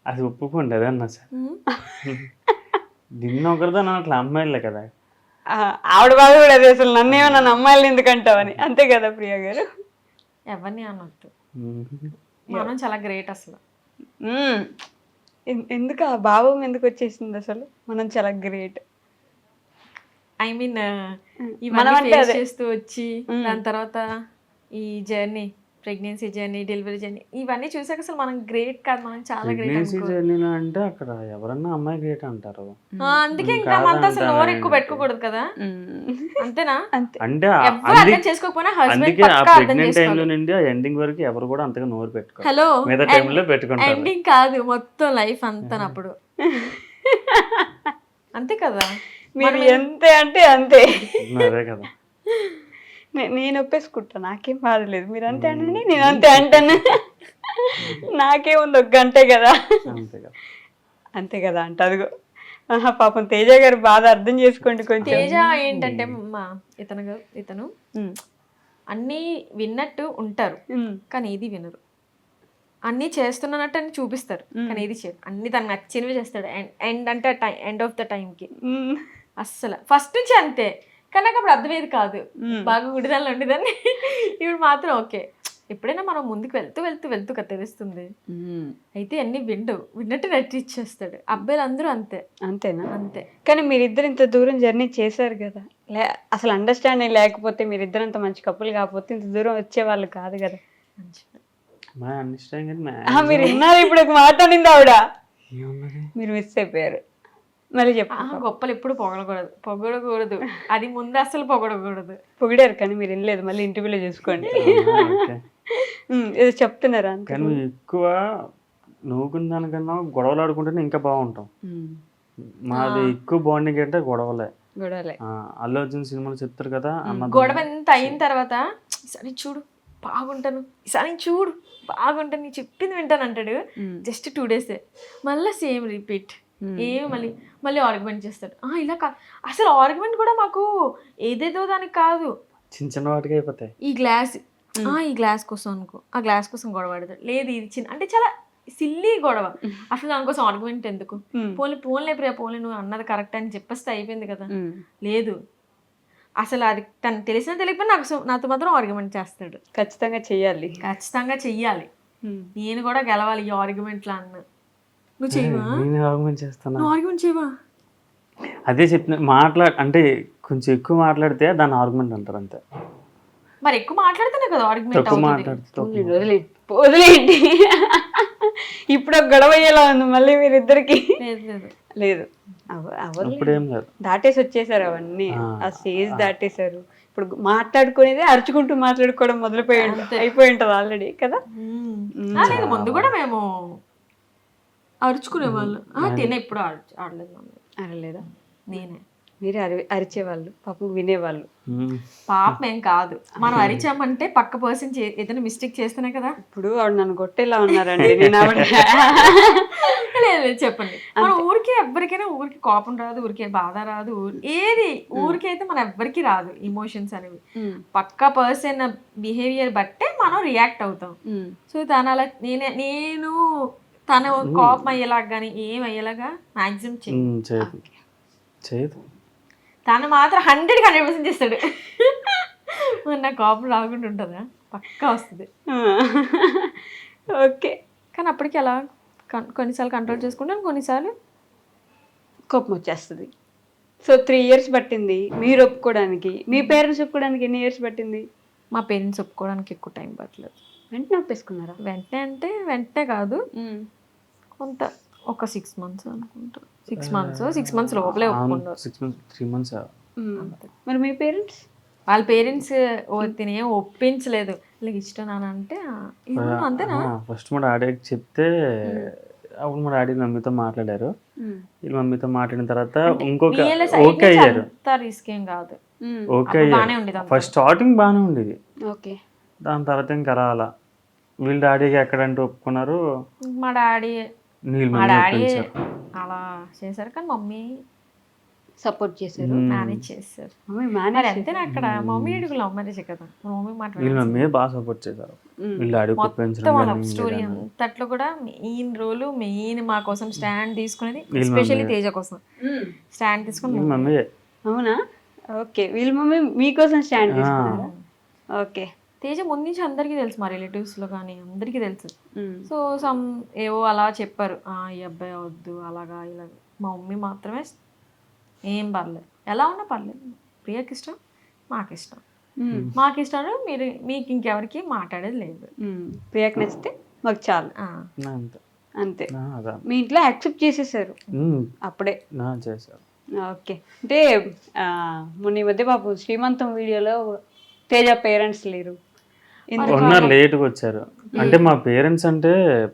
అది ఒప్పుకోండి, అదే అన్నా సార్. నిన్న ఒకరితో అట్లా అమ్మాయిలే కదా. ఆవిడ బాధ కూడా అదే, అసలు నన్నేమో నన్ను అమ్మాయిలు ఎందుకంటావని. అంతే కదా ప్రియా గారు? ఎవరిని అన్నట్టు మనం చాలా గ్రేట్ అసలు. ఎందుకు ఆ భావం ఎందుకు వచ్చేసింది అసలు? మనం చాలా గ్రేట్. ఐ మీన్ ఇవన్నీ చేస్తూ వచ్చి దాని తర్వాత ఈ journey, pregnancy journey, delivery journey, ఇవన్నీ చూసాక అసలు మనం గ్రేట్ కాదు, మనం చాలా గ్రేట్ జర్నీలో అంటే అక్కడ ఎవరన్నా అమ్మాయి గ్రేట్ అంటారు. అందుకే ఇంకా మనతో అసలు నోరు ఎక్కువ పెట్టుకోకూడదు కదా. అంతేనా? అంటే అర్థం చేసుకోకపోయినా హస్బెండ్ పక్కా అర్థం చేసుకోవాలి. ఎండింగ్ వరకు ఎవరు కూడా అంతగా నోరు పెట్టుకోరు. హలో, మిగతా టైంలో పెట్టుకుంటారు. ఎండింగ్ కాదు, మొత్తం లైఫ్ అంతా అప్పుడు. అంతే కదా. మీరు ఎంతే అంటే అంతే. అదే కదా. నేను ఒప్పేసుకుంటా, నాకేం బాధలేదు. మీరు అంతే అనండి, నేను అంతే అంటాను. నాకేముంది, ఒక గంటే కదా. అంతే కదా అంట. అదిగో పాపం తేజ గారు బాధ అర్థం చేసుకోండి కొంచెం. తేజ ఏంటంటే ఇతను అన్నీ విన్నట్టు ఉంటారు కానీ ఏది వినరు. అన్నీ చేస్తున్నట్టు అని చూపిస్తారు కానీ ఏది చేయరు. అన్ని తనకు నచ్చినవి చేస్తాడు. ఎండ్ అంటే ఎండ్ ఆఫ్ ద టైంకి అస్సలు ఫస్ట్ నుంచి అంతే. కానీ నాకు అప్పుడు అర్థమయ్యేది కాదు, బాగా గుడిదాలు ఉండేదాన్ని. ఇప్పుడు మాత్రం ఓకే, ఎప్పుడైనా మనం ముందుకు వెళ్తూ వెళ్తూ వెళ్తూ కదా తెలుస్తుంది. అయితే అన్ని విన్నట్టు నటిచ్చేస్తాడు. అబ్బాయిలు అందరూ అంతే. అంతేనా? అంతే. కానీ మీరిద్దరు ఇంత దూరం జర్నీ చేశారు కదా, అసలు అండర్స్టాండింగ్ లేకపోతే మీరిద్దరు అంత మంచి కప్పులు కాకపోతే ఇంత దూరం వచ్చేవాళ్ళు కాదు కదా. మంచి మా అండర్స్టాండింగ్ మీరు విన్నారు ఇప్పుడు ఒక మాట అనింది ఆవిడ, ఏమున్నది మీరు మిస్ అయిపోయారు. మళ్ళీ చెప్పు. గొప్పలు ఎప్పుడు పొగడకూడదు. అది ముందు అసలు పొగడకూడదు. పొగిడారు కానీ మీరు వినలేదు, మళ్ళీ ఇంటర్వ్యూలో చూసుకోండి. ఓకే. ఏదో చెప్తున్నారా అంతే. కానీ నువ్వు ఎక్కువ నవ్వుకున్న దానికన్నా గొడవలు ఆడుకుంటేనే ఇంకా బాగుంటాం. మాది ఎక్కువ బాండింగ్ అంటే గొడవలే. గొడవలే. అల్లు అర్జున్ సినిమాలు చెప్తారు కదా అన్న గొడవ ఎంత అయిన తర్వాత ఈసారి చూడు బాగుంటాను, ఈసారి చూడు బాగుంటాను, నీ చెప్పింది వింటాను అంటాడు. జస్ట్ 2 days మళ్ళీ సేమ్ రిపీట్. మళ్ళీ ఆర్గ్యుమెంట్ చేస్తాడు. ఇలా కాదు అసలు ఆర్గ్యుమెంట్ కూడా మాకు ఏదేదో దానికి కాదు, చిన్న చిన్న వాటికి అయిపోతాయి. ఈ గ్లాస్ కోసం అనుకో, ఆ గ్లాస్ కోసం గొడవ పడతాడు. లేదు ఇది చిన్న అంటే చాలా సిల్లీ గొడవ. అసలు దానికోసం ఆర్గ్యుమెంట్ ఎందుకు? పోన్లే ప్రియా పోన్లే, నువ్వు అన్నది కరెక్ట్ అని చెప్పేస్తే అయిపోయింది కదా. లేదు అసలు అది తను తెలిసినా తెలియకపోయినా నాతో మాత్రం ఆర్గ్యుమెంట్ చేస్తాడు. ఖచ్చితంగా చెయ్యాలి. నేను కూడా గెలవాలి ఈ ఆర్గ్యుమెంట్లో అన్న. నువ్వు చేయవా? నేను ఆర్గ్యుమెంట్ చేస్తాను. నువ్వు ఆర్గ్యుమెంట్ చేయవా? అదే చెప్పిన అంటే కొంచెం ఎక్కువ మాట్లాడితే దాన్ని ఆర్గ్యుమెంట్ అంటారు అంతే. మరి ఎక్కువ మాట్లాడితేనే కదా ఆర్గ్యుమెంట్ తక్కువ అవుతుంది. మాట్లాడితే వదిలేండి. ఇప్పుడు ఒక గొడవ అయ్యేలా ఉంది మళ్ళీ మీరిద్దరికి. లేదు అప్పుడేం లేదు, దాటేసి వచ్చేసారు అవన్నీ, ఆ స్టేజ్ దాటేశారు. ఇప్పుడు మాట్లాడుకునేది అరుచుకుంటూ మాట్లాడుకోవడం అయిపోయి ఉంటుంది ఆల్రెడీ కదా. లేదు ముందు కూడా మేము అరుచుకునే వాళ్ళు. తినే ఇప్పుడు ఆడలేదు. అరలేదా? నేనే. మీరే అరిచేవాళ్ళు, పాపం వినేవాళ్ళు. పాపం ఏం కాదు, మనం అరిచామంటే పక్క పర్సన్ ఏదైనా మిస్టేక్ చేస్తేనే కదా. ఇప్పుడు ఆవిడ నన్ను కొట్టేలా ఉన్నారండి. నేను ఆవిడ లేదు చెప్పండి. మన ఊరికి ఎవరికైనా ఊరికి కోపం రాదు, ఊరికే బాధ రాదు, ఏది ఊరికి అయితే మన ఎవ్వరికి రాదు ఎమోషన్స్ అనేవి. పక్క పర్సన్ బిహేవియర్ బట్టే మనం రియాక్ట్ అవుతాం. సో తన అలా నేను తన కోపం అయ్యేలాగా కానీ ఏం అయ్యేలాగా మాక్సిమం చేయదు. తను మాత్రం 100% చేస్తాడు. నా కోపం రాకుండా ఉంటుందా? పక్కా వస్తుంది. ఓకే. కానీ అప్పటికి అలా కొన్నిసార్లు కంట్రోల్ చేసుకుంటాను, కొన్నిసార్లు కోపం వచ్చేస్తుంది. సో 3 years పట్టింది మీరు ఒప్పుకోవడానికి. మీ పేరెంట్స్ ఒప్పుకోవడానికి ఎన్ని years పట్టింది? మా పేరెంట్స్ ఒప్పుకోవడానికి ఎక్కువ టైం పట్టలేదు. వెంటనే ఒప్పేసుకున్నారా? వెంటనే అంటే వెంటనే కాదు, కొంత ఒక 6 months అనుకుంటా. 6 months లోపలే ఒప్పుకున్నారు. 3 months. మరి మీ పేరెంట్స్? వాళ్ళ పేరెంట్స్ తినే ఒప్పించలేదు. ఇలా ఇష్టం నాన్న అంటే అంతేనా. ఫస్ట్ మా డాడీకి చెప్తే అప్పుడు మా డాడీ మమ్మీతో మాట్లాడారు. వీళ్ళు మమ్మీతో మాట్లాడిన తర్వాత ఇంకొక ఓకే అయ్యారు. రిస్క్ ఏం కాదు, ఓకే అయ్యారు. ఫస్ట్ స్టార్టింగ్ బాగానే ఉండేది. ఓకే. దాని తర్వాత ఇంకా రాలా. వీళ్ళ డాడీకి ఎక్కడంటే ఒప్పుకున్నారు. మా డాడీ అలా చేశారు, కానీ మమ్మీ సపోర్ట్ చేశారు, మేనేజ్ చేశారు. మరి అంతేనా అక్కడ మమ్మీ డాడీ లవ్ మ్యారేజ్ కదా. మమ్మీ బాగా సపోర్ట్ చేశారు. లవ్ స్టోరీ అంతట్లో కూడా మెయిన్ మా కోసం స్టాండ్ తీసుకునేది, ఎస్పెషల్లీ తేజ కోసం స్టాండ్ తీసుకుని మమ్మీ. అవునా? ఓకే. వీళ్ళ మమ్మీ మీకోసం స్టాండ్ తీసుకున్నారా? ఓకే. తేజ ముందు నుంచి అందరికీ తెలుసు, మా రిలేటివ్స్లో కానీ అందరికీ తెలుసు. సో ఏవో అలా చెప్పారు, ఈ అబ్బాయి వద్దు అలాగా ఇలాగా. మా మమ్మీ మాత్రమే ఏం పర్లేదు, ఎలా ఉన్నా పర్లేదు, ప్రియకి ఇష్టం మాకు ఇష్టం, మాకు ఇష్టం, మీకు ఇంకెవరికి మాట్లాడేది లేదు, ప్రియకి నచ్చితే మాకు చాలు అంతే. మీ ఇంట్లో యాక్సెప్ట్ చేసేసారు అప్పుడే చేశారు. ఓకే. అంటే మొన్న ఈ మధ్య బాబు శ్రీమంతం వీడియోలో తేజ పేరెంట్స్ లేరు, ఉన్నారు, లేట్గా వచ్చారు. అంటే మా పేరెంట్స్ అంటే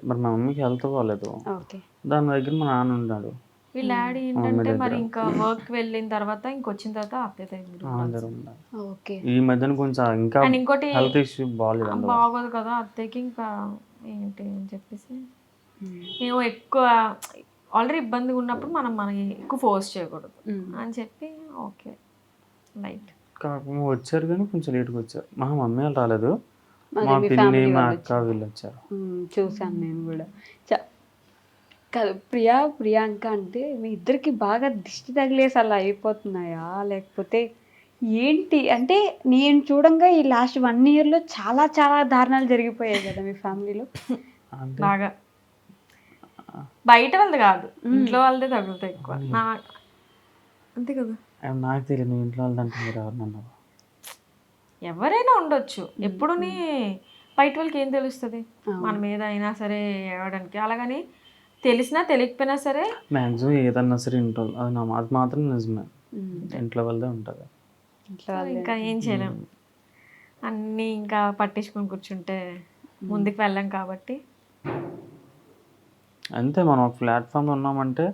మరి మా మమ్మీకి హెల్త్ బాగాలేదు, దాని దగ్గర మా నాన్న ఉన్నాడు. వీళ్ళ డాడీ ఏంటంటే మరి ఇంకా వర్క్ వెళ్ళిన తర్వాత ఇంకొచ్చిన తర్వాత అత్తయ్య ఈ మధ్యన కొంచెం ఇంకా ఇంకోటి హెల్త్ ఇష్యూ బాగోదు కదా అత్తయ్యకి, ఇంకా ఏంటి అని చెప్పేసి మేము ఎక్కువ ఆల్రెడీ ఇబ్బందిగా ఉన్నప్పుడు మనకి ఎక్కువ ఫోర్స్ చేయకూడదు అని చెప్పి ఓకే లైట్ కాకపోతే వచ్చారు, కానీ కొంచెం లేట్గా వచ్చారు. మా మమ్మీ వాళ్ళు రాలేదు, మా పిన్ని మా అక్క వీళ్ళు వచ్చారు. చూసాను నేను కూడా. కాదు ప్రియాంక అంటే మీ ఇద్దరికి బాగా దిష్టి తగిలేసి అలా అయిపోతున్నాయా, లేకపోతే ఏంటి అంటే నేను చూడంగా ఈ లాస్ట్ 1 ఇయర్లో చాలా చాలా దారుణాలు జరిగిపోయాయి కదా మీ ఫ్యామిలీలో. అంటే బాగా బయట వాళ్ళది కాదు, ఇంట్లో వాళ్ళదే తగులుతాయి ఎక్కువ. అంతే కదా, నాకు తెలియదు, నువ్వు ఇంట్లో వాళ్ళంటే మీరు ఎవరినన్నావు? ఎవరైనా ఉండొచ్చు. ఎప్పుడుని బయట వాళ్ళకి ఏం తెలుస్తుంది మన మీద అయినా సరే ఏడవడానికి. అలాగని తెలిసినా తెలియకపోయినా సరే మ్యాక్సిమం ఏదన్నా సరే ఇంట్లో అది అది మాత్రం నిజమే, ఇంట్లో వాళ్ళదే ఉంటుంది. ఇంకా ఏం చేయలేం, అన్నీ ఇంకా పట్టించుకొని కూర్చుంటే ముందుకు వెళ్ళాం కాబట్టి. అంతే, మనం ఒక ప్లాట్ఫామ్లో ఉన్నామంటే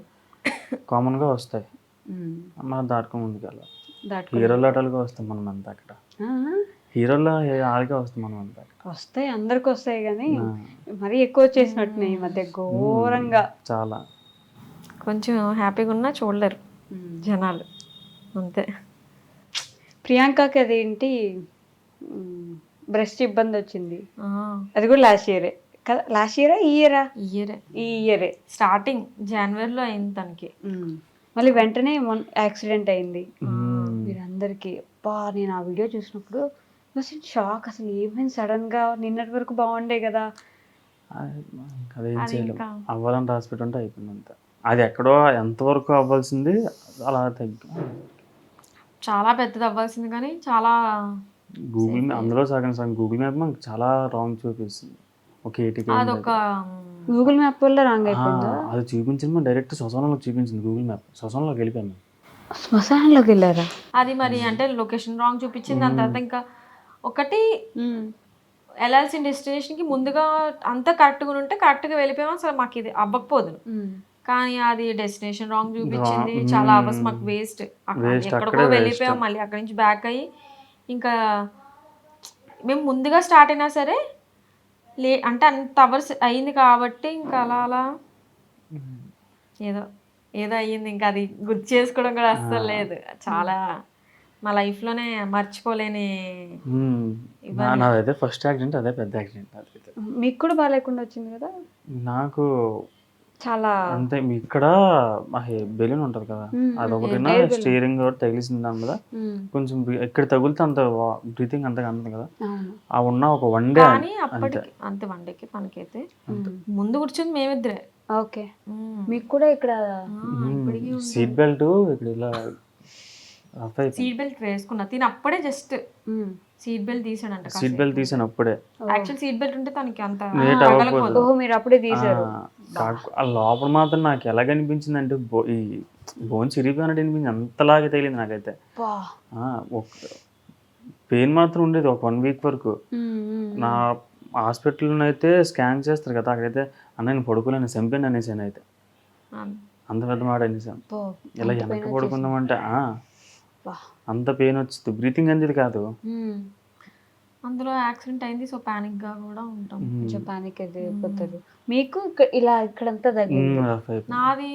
కామన్గా వస్తాయి, మనం దాటుకొని ముందుకెళ్ళాలి. హీరోల ఆటలుగా వస్తాం మనం అంతా అక్కడ, హీరోల ఆటలుగా వస్తాం మనం అంతా అక్కడ. వస్తాయి, అందరికి వస్తాయి, కానీ మరీ ఎక్కువ వచ్చేసినట్టున్నాయి ఈ మధ్య ఘోరంగా. చాలా కొంచెం హ్యాపీగా ఉన్నా చూడలేరు జనాలు, అంతే. ప్రియాంకకి అదేంటి బ్రెస్ట్ ఇబ్బంది వచ్చింది, అది కూడా లాస్ట్ ఇయరే కదా? లాస్ట్ ఇయరా ఈ ఇయరే స్టార్టింగ్ జనవరిలో అయింది తనకి. మళ్ళీ వెంటనే యాక్సిడెంట్ అయింది మీరందరికీ. నేను ఆ వీడియో చూసినప్పుడు షాక్, అసలు ఏమైంది సడన్ గా, నిన్నటి వరకు బాగుండే కదా. అదేం చేయలేము, అవ్వాలని రాసి పెట్టుంటే అయిపోయింది అంతా. అది ఎక్కడో ఎంతవరకు అవ్వాల్సింది అలా చాలా పెద్దది అవ్వాల్సింది, కానీ చాలా గూగుల్ అందులో సగం గూగుల్ మ్యాప్ మనకు చాలా రాంగ్ చూపిస్తుంది. ఒక 80 అదొక గూగుల్ మ్యాప్ వల్ల రాంగ్ అయిపోయిందా? అది చూపించింది డైరెక్ట్ శ్మశానంలోకి చూపించింది గూగుల్ మ్యాప్, శ్మశానంలోకి వెళ్ళిపోయాను. శ్మశానంలోకి వెళ్ళారా? అది మరి అంటే లొకేషన్ రాంగ్ చూపించింది. దాని తర్వాత ఇంకా ఒకటి వెళ్ళాల్సిన డెస్టినేషన్కి ముందుగా అంతా కరెక్ట్గా ఉంటే కరెక్ట్గా వెళ్ళిపోయాము, అసలు మాకు ఇది అవ్వకపోదు. కానీ అది డెస్టినేషన్ రాంగ్ చూపించింది, చాలా అవర్స్ మాకు వేస్ట్. ఎక్కడికో వెళ్ళిపోయాం, మళ్ళీ అక్కడి నుంచి బ్యాక్ అయ్యి ఇంకా మేము ముందుగా స్టార్ట్ అయినా సరే అంటే అంత అవర్స్ అయింది కాబట్టి ఇంకా అలా ఏదో ఏదో అయ్యింది. ఇంకా అది గుర్తు చేసుకోవడం కూడా అస్సలు లేదు. చాలా మా లైఫ్లోనే మర్చిపోలేని. నాదైతే ఫస్ట్ యాక్సిడెంట్, అదే పెద్ద యాక్సిడెంట్. మీకు కూడా బాగా లేకుండా వచ్చింది కదా? నాకు చాలా అంతే. ఇక్కడ బెలూన్ ఉంటది కదా, అదొకటి స్టీరింగ్ తగిలిసింది దాని మీద. కొంచెం ఎక్కడ తగిలితే అంత బ్రీతింగ్ అంతగా అందదు కదా, ఆ ఉన్న ఒక 1 డే అంతే. 1 డేకి మనకైతే ముందు కూర్చొని మేమిద్దరే. ఓకే, మీకు కూడా ఇక్కడ సీట్ బెల్ట్ ఇక్కడ ఇలా సీట్ బెల్ట్ వేసుకున్నా, తిని అప్పుడే జస్ట్ సీట్ బెల్ట్ తీసాడంట. సీట్ బెల్ట్ తీసాను అప్పుడే. యాక్చువల్ సీట్ బెల్ట్ ఉంటే తనకి అంత మీరు అప్పుడే తీసారు. ఆ లోపల మాత్రం నాకు ఎలాగ అనిపించింది అంటే ఈ బోన్ చిరిగిపోయినట్టు అనిపించింది, అంతలాగా తగిలింది నాకైతే. పెయిన్ మాత్రం ఉండేది ఒక 1 వీక్ వరకు. నా హాస్పిటల్లో అయితే స్కాన్ చేస్తారు కదా, అక్కడైతే అన్న నేను పడుకోలేను, చంపాను అనేసాను. అయితే అంత పెద్ద మాట అనేసాను. ఇలా వెనక్కి పడుకుందామంటే అంత పెయిన్ వచ్చింది, బ్రీతింగ్ అనేది కాదు. అందులో యాక్సిడెంట్ అయింది, సో పానిక్ గా కూడా ఉంటాం, కొంచెం పానిక్ అయిపోతారు. మీకు ఇలా ఇక్కడంతా తగ్గింది. నాది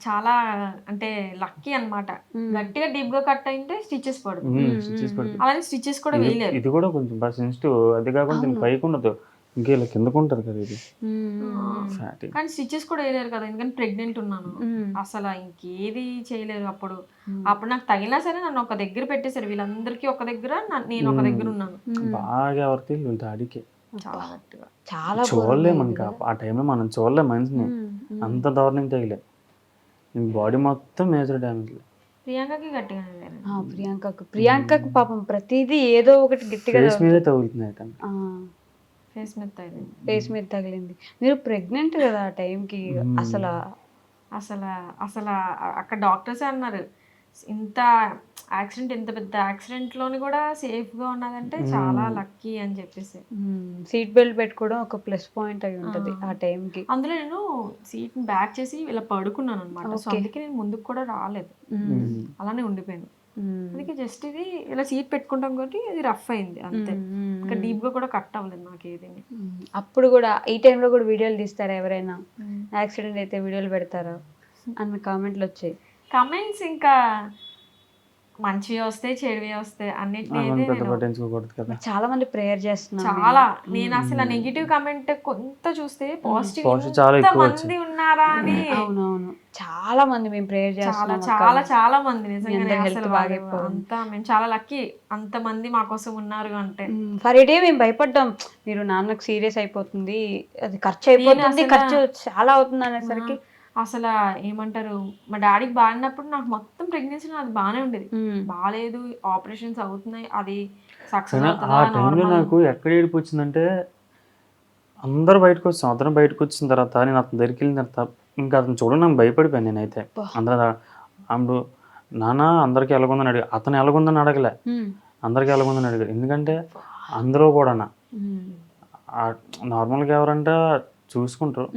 చాలా అంటే లక్కీ అన్నమాట. గట్టిగా డీప్ గా కట్ అయింటే స్టిచెస్ పడుతుంది, అలానే స్టిచెస్ కూడా వేయలేదు. ఇది కూడా కొంచెం బాగా సెన్సిటివ్, అది కాకుండా దీని పైకి ఉండదు, ఇంకా ఇలా కిందకు ఉంటుంది కదా ఇది. కానీ స్టిచెస్ కూడా వేయలేరు కదా, ఎందుకంటే ప్రెగ్నెంట్ ఉన్నాను. అసలు ఇంకేది చేయలేరు. అప్పుడు నాకు తగిలినా సరే నన్ను ఒక దగ్గర పెట్టేశారు, వీళ్ళందరికీ ఒక దగ్గర, నేను ఒక దగ్గర ఉన్నాను. బాగా ఎవరికి దాడికి చాలా గట్టిగా, చాలా చూడలేము ఇంకా ఆ టైంలో, మనం చూడలేము మనిషిని, అంత దారుణంగా తగిలే. బాడీ మొత్తం మేజర్ డ్యామేజ్. ప్రియాంకకి గట్టిగా, ప్రియాంకకు పాపం ప్రతిదీ ఏదో ఒకటి గట్టిగా ఫేస్ మీద తగులుతుంది. ఫేస్ మీద తగిలింది. మీరు ప్రెగ్నెంట్ కదా ఆ టైంకి. అసలు అక్కడ డాక్టర్స్ అన్నారు, ఇంత యాక్సిడెంట్, ఇంత పెద్ద యాక్సిడెంట్లోని కూడా సేఫ్గా ఉన్నదంటే చాలా లక్కీ అని చెప్పేసి. సీట్ బెల్ట్ పెట్టుకోవడం ఒక ప్లస్ పాయింట్ అయి ఉంటుంది ఆ టైంకి. అందులో నేను సీట్ని బ్యాక్ చేసి ఇలా పడుకున్నాను అనమాట, సో అందుకే నేను ముందుకు కూడా రాలేదు, అలానే ఉండిపోయాను. అందుకే జస్ట్ ఇది ఇలా సీట్ పెట్టుకుంటాం కాబట్టి ఇది రఫ్ అయింది అంతే, ఇంకా డీప్ గా కూడా కట్ అవ్వలేదు నాకు ఏది. అప్పుడు కూడా ఈ టైంలో కూడా వీడియోలు తీస్తారా ఎవరైనా? యాక్సిడెంట్ అయితే వీడియోలు పెడతారా అన్న కామెంట్లు వచ్చాయి. కమెంట్స్ ఇంకా మంచివి వస్తాయి, చెడువి వస్తాయి, అన్నిటిని అవన్నీ అయితే పెద్ద నేను పట్టించుకోకూడదు కదా. చాలా మంది ప్రేయర్ చేస్తున్నారు. చాలా, నేను అసలు నెగిటివ్ కమెంట్ కొంత చూస్తే పాజిటివ్ Positive చాలా ఎంత ఎక్కువ మంది ఉన్నారా అని. అవునవును, చాలా మంది మేము ప్రేయర్ చాలా చేస్తున్నాం చాలా చాలా మంది నిజంగానే అందరి health అసలు బాగా వాళ్ళు అంతా మేము చాలా లక్కీ, అంత మంది మా కోసం ఉన్నారు అంటే. ఫర్ ఏ డే మేము భయపడ్డాం, మీరు నాన్నకు సీరియస్ అయిపోతుంది, అది ఖర్చు అయిపోతుంది, ఖర్చు చాలా అవుతుంది అనేసరికి అసలు ఏమంటారు, మా డాడీకి బాగున్నప్పుడు నాకు మొత్తం ప్రెగ్నెన్సీ అది బాగానే ఉండేది. బాగాలేదు, ఆపరేషన్స్ అవుతున్నాయి, అది సక్సెస్ కానీ ఆ టైంలో నాకు ఎక్కడ ఏడుపు వచ్చిందంటే, అందరూ బయటకు వచ్చాం, అతను బయటకు వచ్చిన తర్వాత నేను అతని దగ్గరికి వెళ్ళిన తర్వాత ఇంకా అతను చూడండి నాకు భయపడిపోయాను నేనైతే. అందరూ అప్పుడు నాన్న అందరికీ ఎలాగుందని అడిగా, అతను ఎలాగుందని అడగలే, అందరికీ ఎలాగుందని అడిగాడు. ఎందుకంటే అందులో కూడా నార్మల్గా ఎవరంటే చూసుకుంటారు,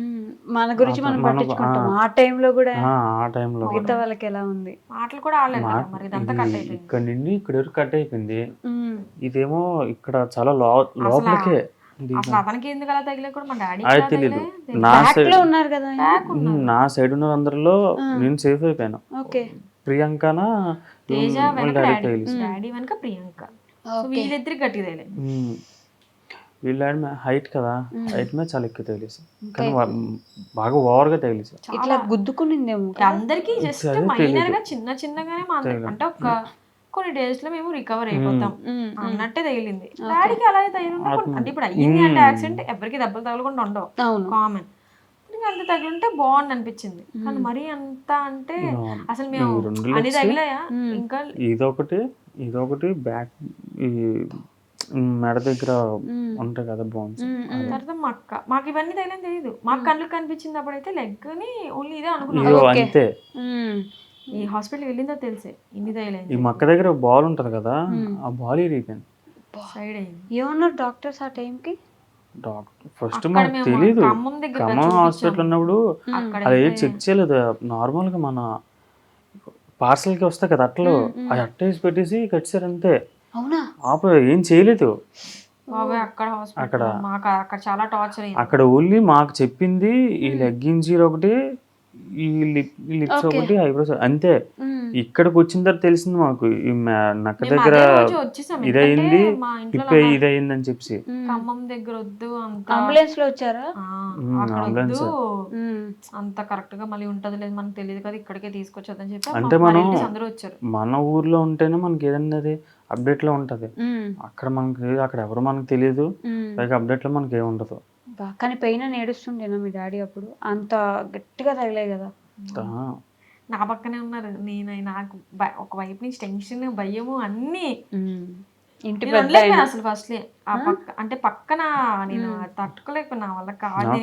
మన గురించి మనం పట్టించుకుంటాం. ఆ టైంలో కూడా ఆ టైంలో మిగతా వాళ్ళకి ఎలా ఉంది, మాటలు కూడా ఆడలేదు కదా, మరి ఇదంతా కట్ అయిపోయింది. ఇక్కడ నుండి ఇక్కడ వరకు కట్ అయిపోయింది, ఇదేమో ఇక్కడ చాలా లోపలికే. అసలు అతనికి ఎందుకు అలా తగిలే కూడా మా డాడీ అది తెలీదు. ఉన్నారు కదా. నా సైడ్ ఉన్న అందరిలో నేను సేఫ్ అయిపోయాను. ఓకే, తేజ ప్రియాంకనా వెనక డాడీ వెనక ప్రియాంక, సో వీళ్ళిద్దరికి గట్టి తగిలేదు. వీళ్ళ హైట్ కదా, హైట్ మీద చాలా ఎక్కువ తగిలేసి, కానీ బాగా ఓవర్గా తగిలేసి ఇట్లా గుద్దుకునిందేమో. అందరికి జస్ట్ మైనర్ గా చిన్న చిన్నగానే అంటే ఒక కొన్ని డేస్ లో మేము రికవర్ అయిపోతాం అన్నట్టే తగిలింది. డాడీకి అలాగే తగిలింది అంటే ఇప్పుడు అయ్యింది అంటే యాక్సిడెంట్ ఎవరికి దెబ్బలు తగలకుండా ఉండవు, కామన్. అంత తగిలింటే బాగుంది అనిపించింది, కానీ మరీ అంత అంటే అసలు మేము అన్ని తగిలాయా. ఇంకా ఇదొకటి బ్యాక్ ఈ మెడ దగ్గర ఉంటాయి కదా బోన్స్. తర్వాత మాకు ఇవన్నీ తగిలని తెలియదు, మాకు కళ్ళకి కనిపించింది అప్పుడైతే లెగ్ ని ఓన్లీ ఇదే అనుకున్నాం. అంతే, ఈ హాస్పిటల్ వెళ్ళిందో తెలిసే ఇన్ని తగిలేదు. ఈ మక్క దగ్గర బాల్ ఉంటది కదా, ఆ బాల్ ఇరిగిపోయింది, సైడ్ అయింది. ఏమన్నారు డాక్టర్స్ ఆ టైంకి? డాక్టర్ ఫస్ట్ మాకు తెలీదు, ఖమ్మం హాస్పిటల్ ఉన్నప్పుడు అది చెక్ చేయలేదు. నార్మల్ గా మన పార్సల్ కి వస్తాయి కదా అట్లు, అది అట్ట వేసి పెట్టేసి కట్టారు అంతే. అవునా? ఏం చేయలేదు అక్కడ చాలా టార్చర్ అయింది. అక్కడ ఓన్లీ మాకు చెప్పింది ఈ లెగ్గింజీర్ ఒకటి, ఈ లిప్స్ ఒకటి, ఐబ్రోస్ అంతే. ఇక్కడికి వచ్చిన తర్వాత తెలిసింది మాకు ఈ నక్క దగ్గర ఇదయింది, హిప్ ఇదయింది అని చెప్పి. ఖమ్మం దగ్గర వద్దు, అంబులెన్స్ లో వచ్చారా? అంబులెన్స్ అంత కరెక్ట్ గా మళ్ళీ ఉంటది లేదు మనకు తెలియదు కదా, ఇక్కడికే తీసుకొచ్చదని చెప్పి అంటే మనం అందరూ వచ్చారు. మన ఊర్లో ఉంటేనే మనకి ఏదన్నా అప్డేట్ లో ఉంటది, అక్కడ మనకి అక్కడ ఎవరు మనకు తెలియదు, పైగా అప్డేట్ లో మనకి ఏముండదు. కానీ పెయిన్ అని ఏడుస్తుండేనా మీ డాడీ అప్పుడు? అంత గట్టిగా తగిలే కదా. నా పక్కనే ఉన్నారు, నాకు ఒక వైపు నుంచి టెన్షన్, భయము అన్ని. ఇంటి అసలు ఫస్ట్ ఆ పక్క అంటే పక్కన నేను తట్టుకోలేకపోయినా వల్ల కాదు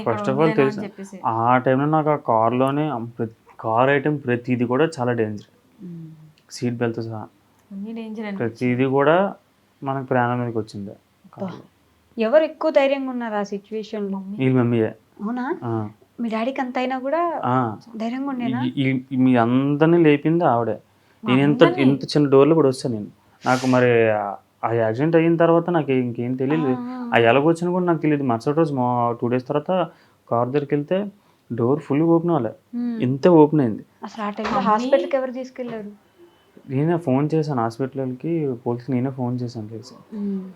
చెప్పేసి. ఆ టైంలో నాకు ఆ కార్లోనే కార్ ఐటమ్ ప్రతిది కూడా చాలా డేంజర్, సీట్ బెల్ట్ సహా అన్ని డేంజర్, ప్రతిది కూడా మనకు ప్రాణం మీదకి వచ్చింది. ఎవరు ఎక్కువ ధైర్యంగా ఉన్నారు ఆ సిచ్యువేషన్ లో? వీళ్ళ మమ్మీయే. అవునా? మీ డాడీకి అంత అయినా కూడా ధైర్యంగా ఉండేనా? మీ అందరినీ లేపింది ఆవిడే. నేను ఇంత చిన్న డోర్లో కూడా వస్తాను నేను. నాకు మరి ఆ యాక్సిడెంట్ అయిన తర్వాత నాకు ఇంకేం తెలియదు, ఆ ఎలాగొచ్చినా కూడా నాకు తెలియదు. మరుసటి రోజు 2 days తర్వాత కార్ దగ్గరికి వెళ్తే డోర్ ఫుల్ ఓపెన్ అవ్వలే, ఇంత ఓపెన్ అయింది. అసలు ఆ టైంలో హాస్పిటల్కి ఎవరు తీసుకెళ్లారు? నేనే ఫోన్ చేశాను హాస్పిటల్కి, పోలీసుకి నేనే ఫోన్ చేశాను తెలిసి,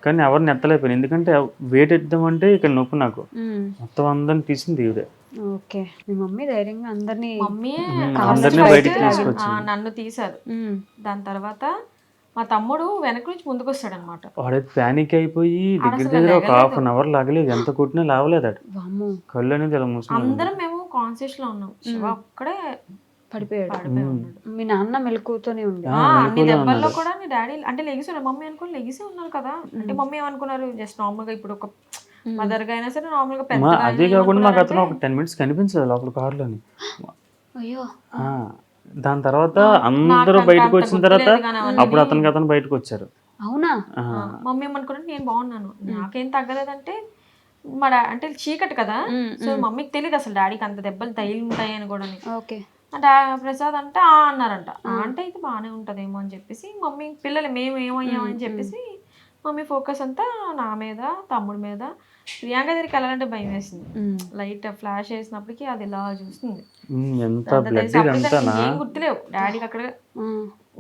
కానీ ఎవరిని ఎత్తలేకపోయాను. ఎందుకంటే వెయిట్ ఎత్తామంటే ఇక్కడ నొప్పి, నాకు మొత్తం అందరిని తీసింది ఇవిడే. ఓకే, మీ మమ్మీ ధైర్యంగా అందరినీ బయటికి తీసుకొచ్చింది. నన్ను తీశారు. దాని తర్వాత మా తమ్ముడు వెనక నుంచి ముందుకు వస్తాడు అనమాట. వాడైతే ప్యానిక్ అయిపోయి దగ్గర ఒక 1/2 hour లాగలేదు, ఎంత కొట్టినా లావలేదు, కళ్ళు అనేది అలా మూసుకున్నాడు. అందరం మేము కాన్షియస్ లో ఉన్నాం, శివ ఒక్కడే పడిపోయాడు. మీ నాన్న మెలకువతోనే ఉంది. అన్ని దెబ్బల్లో కూడా మీ డాడీ అంటే లెగిసి మమ్మీ అనుకుని లెగిసి ఉన్నారు కదా, అంటే మమ్మీ ఏమనుకున్నారు జస్ట్ నార్మల్ గా ఇప్పుడు ఒక మదర్ గా అయినా సరే నార్మల్ గా పెద్ద. అదే కాకుండా నాకు అతను ఒక 10 minutes కనిపించలేదు లోపల కార్లోని. అయ్యో. దాని తర్వాత అందరూ బయటకు వచ్చిన తర్వాత అప్పుడు అతను బయటకు వచ్చారు. అవునా? మమ్మీ ఏమనుకున్నా నేను బాగున్నాను, నాకేం తగ్గలేదంటే మా అంటే చీకటి కదా, సో మమ్మీకి తెలియదు అసలు డాడీకి అంత దెబ్బలు తగిలి ఉంటాయి అని కూడా. ప్రసాద్ అంటే అన్నారంట, అంటే అయితే బాగానే ఉంటదేమో అని చెప్పేసి మమ్మీ పిల్లలు మేము ఏమయ్యామని చెప్పేసి మమ్మీ ఫోకస్ అంతా నా మీద, తమ్ముడి మీద. ప్రియాంక దగ్గరికి వెళ్ళాలంటే భయం వేసింది, లైట్ ఫ్లాష్ వేసినప్పటికీ అది ఇలా చూస్తుంది. ఏం గుర్తులేవు డాడీకి, అక్కడ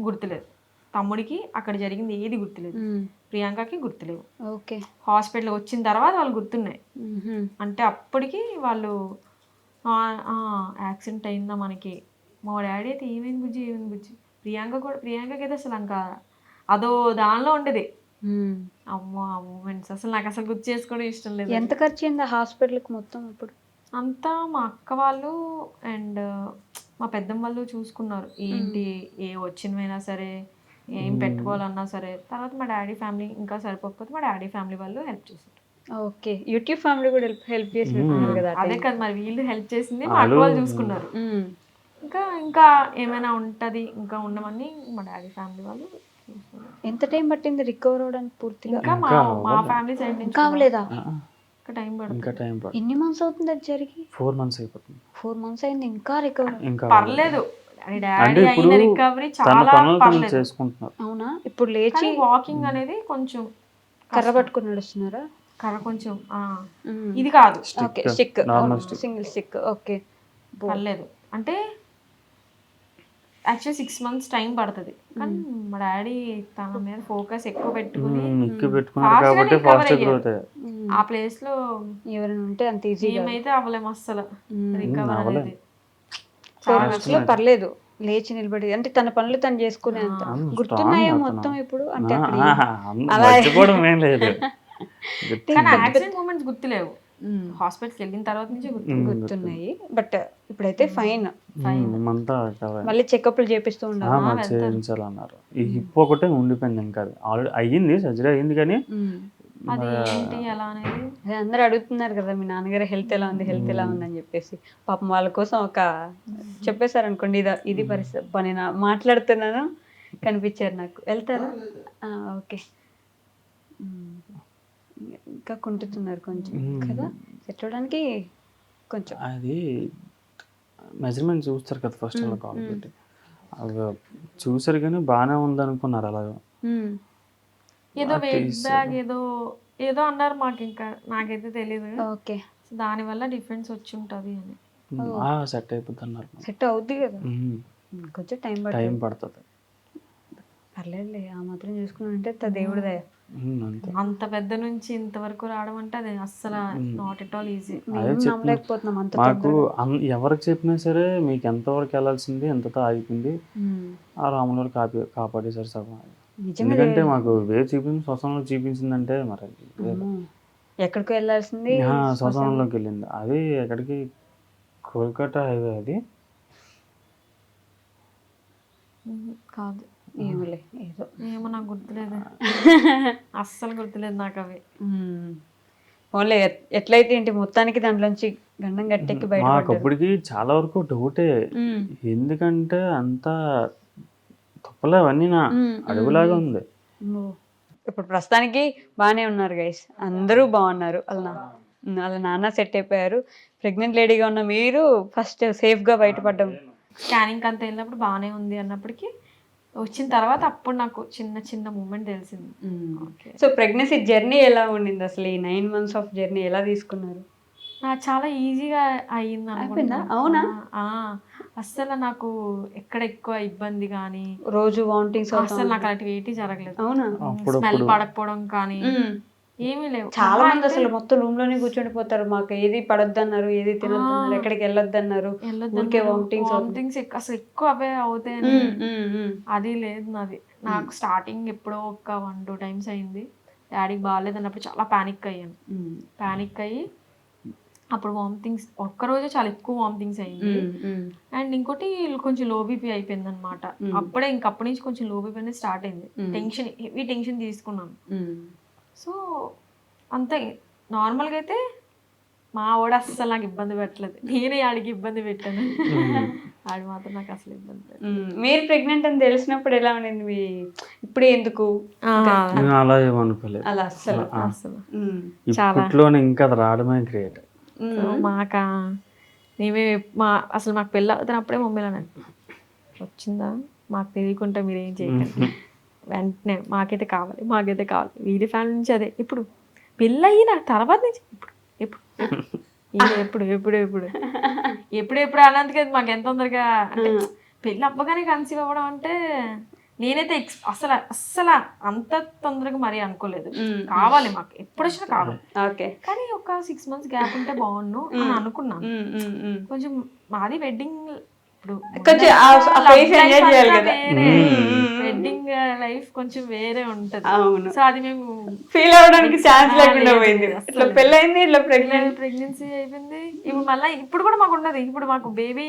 గుర్తులేదు. తమ్ముడికి అక్కడ జరిగింది ఏది గుర్తులేదు, ప్రియాంకకి గుర్తులేవు. ఓకే. హాస్పిటల్ వచ్చిన తర్వాత వాళ్ళు గుర్తున్నాయి. అంటే అప్పటికి వాళ్ళు యాక్సిడెంట్ అయిందా మనకి, మా డాడీ అయితే ఏమైంది బుజ్జి. ప్రియాంకకి అయితే అసలు ఇంకా అదో దానిలో ఉండేది. అమ్మో ఆ మూమెంట్స్ అసలు నాకు అసలు గుర్తు చేసుకోవడం ఇష్టం లేదు. ఎంత ఖర్చు అయింది హాస్పిటల్కి మొత్తం అప్పుడు? అంతా మా అక్క వాళ్ళు అండ్ మా పెద్దమ్మ వాళ్ళు చూసుకున్నారు. ఏంటి ఏ వచ్చినవైనా సరే, ఏం పెట్టుకోవాలన్నా సరే. తర్వాత మా డాడీ ఫ్యామిలీ ఇంకా సరిపోకపోతే మా డాడీ ఫ్యామిలీ వాళ్ళు హెల్ప్ చేశారు. ఓకే. యూట్యూబ్ ఫ్యామిలీ కూడా హెల్ప్ చేసినట్టున్నారు కదా. అదే కదా మరి, వీళ్ళు హెల్ప్ చేసింది మా అక్క వాళ్ళు చూసుకున్నారు. ఇంకా ఏమైనా ఉంటది ఇంకా ఉండమని మా డాడీ ఫ్యామిలీ వాళ్ళు చూసుకున్నారు. ఎంత టైం పట్టింది రికవర్ అవడానికి పూర్తిగా? ఇంకా మా ఫ్యామిలీ సైడ్ నుంచి కావలేదా? ఇంకా టైం పడుతుంది. ఎన్ని మంత్స్ అవుతుంది అది జరిగి? 4 months అయిపోతుంది. 4 months అయింది ఇంకా రికవర్? ఇంకా పర్లేదు, డాడీ అయిన రికవరీ చాలా పర్లేదు. చేసుకుంటున్నారు. అవునా? ఇప్పుడు లేచి వాకింగ్ అనేది కొంచెం కర్ర పట్టుకుని నడుస్తున్నారా? కర్ర కొంచెం ఇది కాదు, okay, stick, single stick. Okay, పర్లేదు. అంటే యాక్చువల్లీ 6 months టైం పడుతుంది, కానీ మా డాడీ తన మీద ఫోకస్ ఎక్కువ పెట్టుకుని ఆ ప్లేస్ లో ఎవరైనా ఉంటే అంత ఈజీ ఏమైతే అవ్వలేము అస్సలు రికవర్ అనేది. 4 months లో పర్లేదు లేచి నిలబడి, అంటే తన పనులు తను చేసుకునే అంత గుర్తున్నాయా మొత్తం ఇప్పుడు? అంటే కానీ యాక్సిడెంట్ మూమెంట్స్ గుర్తులేవు, హాస్పిటల్కి వెళ్ళిన తర్వాత నుంచి గుర్తున్నాయి. బట్ ఇప్పుడైతే ఫైన్. మళ్ళీ చెకప్లు చేపిస్తూ ఉండాలి, చేయించాలన్నారు. ఈ హిప్ ఒకటే ఉండిపోయింది, ఇంకా ఆల్రెడీ అయ్యింది, సర్జరీ అయ్యింది. కానీ అది ఏంటి ఎలా అనేది అందరూ అడుగుతున్నారు కదా, మీ నాన్నగారు హెల్త్ ఎలా ఉంది అని చెప్పేసి. పాపం వాళ్ళ కోసం ఒక చెప్పేశారు అనుకోండి, ఇది పరిస్థితి. నేను మాట్లాడుతున్నాను, కనిపించారు నాకు. వెళ్తారా? ఓకే. ఇంకా కుంటున్నారు కొంచెం కదా, సెట్ అవడానికి కొంచెం. అది మెజర్మెంట్ చూస్తారు కదా ఫస్ట్ అలా కాల్ పెట్టి, అవి చూసారు కానీ బాగానే ఉంది అనుకున్నారు. అలాగా ఏదో వెయిట్ బ్యాగ్ ఏదో అన్నారు మాకు, ఇంకా నాకైతే తెలియదు. ఓకే, దాని వల్ల డిఫరెన్స్ వచ్చి ఉంటది అని. సెట్ అయిపోతుంది అన్నారు. సెట్ అవుద్ది కదా, కొంచెం టైం పడుతుంది. పర్లేదులే, ఆ మాత్రం చూసుకున్నానంటే దేవుడి దయ. అంత పెద్ద నుంచి ఇంతవరకు రావడం అంటే అది అస్సలు నాట్ ఎట్ ఆల్ ఈజీ. నమ్మలేకపోతున్నాం అంత. మాకు ఎవరికి చెప్పినా సరే మీకు ఎంతవరకు వెళ్ళాల్సింది ఎంతతో ఆగిపోయింది, ఆ రాముల కాపాడేశారు సగం. ఎందుకంటే మాకు వేరు శ్మశానంలో చూపించిందంటే మరి ఎక్కడికి వెళ్ళాల్సింది శ్మశానంలోకి వెళ్ళింది. అది ఎక్కడికి, కోల్కతా హైవే అది కాదు, ఏమో నాకు గుర్తులేదు, అస్సలు గుర్తులేదు నాకు అవి. ఓన్లీ ఎట్లయితే ఏంటి, మొత్తానికి దాంట్లోంచి గండం గట్టెక్కి బయట. మాకు అప్పటికి చాలా వరకు డౌటే, ఎందుకంటే అంత తప్పలే అవన్నీ నా అడుగులాగా ఉంది. ఇప్పుడు ప్రస్తుతానికి బాగానే ఉన్నారు గైస్, అందరూ బాగున్నారు. వాళ్ళ నాన్న సెట్ అయిపోయారు. ప్రెగ్నెంట్ లేడీగా ఉన్న మీరు ఫస్ట్ సేఫ్గా బయటపడ్డాం. స్కానింగ్ అంతా వెళ్ళినప్పుడు బాగానే ఉంది అన్నప్పటికీ వచ్చిన తర్వాత అప్పుడు నాకు చిన్న మూమెంట్ తెలిసింది. సో ప్రెగ్నెన్సీ జర్నీ ఎలా ఉండింది అసలు? ఈ 9 months ఆఫ్ జర్నీ ఎలా తీసుకున్నారు? చాలా ఈజీగా అయ్యింది అనుకుంటా. అవునా? అస్సలు నాకు ఎక్కడ ఎక్కువ ఇబ్బంది కానీ, రోజు వామిటింగ్స్ అసలు నాకు అలాంటివి ఏంటి జరగలేదు. అవునా? స్మెల్ పడకపోవడం కానీ ఏమీ లేవు. చాలా మంది అసలు మొత్తం రూమ్ లోనే కూర్చుండిపోతారు, మాకు ఏది పడొద్దన్నారు, ఏది తినొద్దన్నారు, ఎక్కడికి వెళ్ళొద్దన్నారు, వామిటింగ్స్ అసలు ఎక్కువ అవే అవుతాయని. అది లేదు నాది. నాకు స్టార్టింగ్ ఎప్పుడో ఒక 1-2 times అయింది. డాడీకి బాగాలేదు అన్నప్పుడు చాలా ప్యానిక్ అయ్యాను. ప్యానిక్ అయ్యి అప్పుడు వామిటింగ్స్ ఒక్కరోజే చాలా ఎక్కువ వామిటింగ్స్ అయ్యింది. అండ్ ఇంకోటి కొంచెం లో బీపీ అయిపోయింది అనమాట. అప్పుడే ఇంకప్పటి నుంచి కొంచెం లో బీపీ అనేది స్టార్ట్ అయింది. హెవీ టెన్షన్ తీసుకున్నాను. సో అంతే. నార్మల్గా అయితే మా వాడు అస్సలు నాకు ఇబ్బంది పెట్టలేదు, నేనే ఆడికి ఇబ్బంది పెట్టాను. ఆడు మాత్రం నాకు అసలు ఇబ్బంది పెట్టలేదు. మీరు ప్రెగ్నెంట్ అని తెలిసినప్పుడు ఎలా ఉండింది మీ? ఇప్పుడే ఎందుకు అలా ఏమనుకోలేదు, అలా అస్సలు ఇప్పట్లోనే ఇంకా అది రావడమే గ్రేట్. అసలు మాకు పెళ్ళి అవుతున్నప్పుడే మమ్మీలో వచ్చిందా మాకు తెలియకుండా మీరు ఏం చేయకండి, వెంటనే మాకైతే కావాలి వీడి ఫ్యామిలీ నుంచి అదే. ఇప్పుడు పెళ్ళి అయిన తర్వాత నుంచి ఎప్పుడు అన్నందుకే మాకు ఎంత తొందరగా, అంటే పెళ్ళి అవ్వగానే కన్సీవ్ అవ్వడం అంటే నేనైతే అసలు అస్సలు అంత తొందరగా మరీ అనుకోలేదు. కావాలి మాకు ఎప్పుడు వచ్చినా కావాలి, ఓకే. కానీ ఒక 6 months గ్యాప్ ఉంటే బాగుండు అని అనుకున్నాను. కొంచెం మాది వెడ్డింగ్ ఇప్పుడు కొంచెం ఆ phase enjoy చేయాలి కదా. వెడ్డింగ్ లైఫ్ కొంచెం వేరే ఉంటది. అవును. సో అది మేము ఫీల్ అవడానికి ఛాన్స్ లేకుండా పోయింది. ఇట్లా పెళ్ళైంది, ఇట్లా ప్రెగ్నెన్సీ అయిపోయింది. ఇప్పుడు మళ్ళీ ఇప్పుడు కూడా మాకు ఉండదు, ఇప్పుడు మాకు బేబీ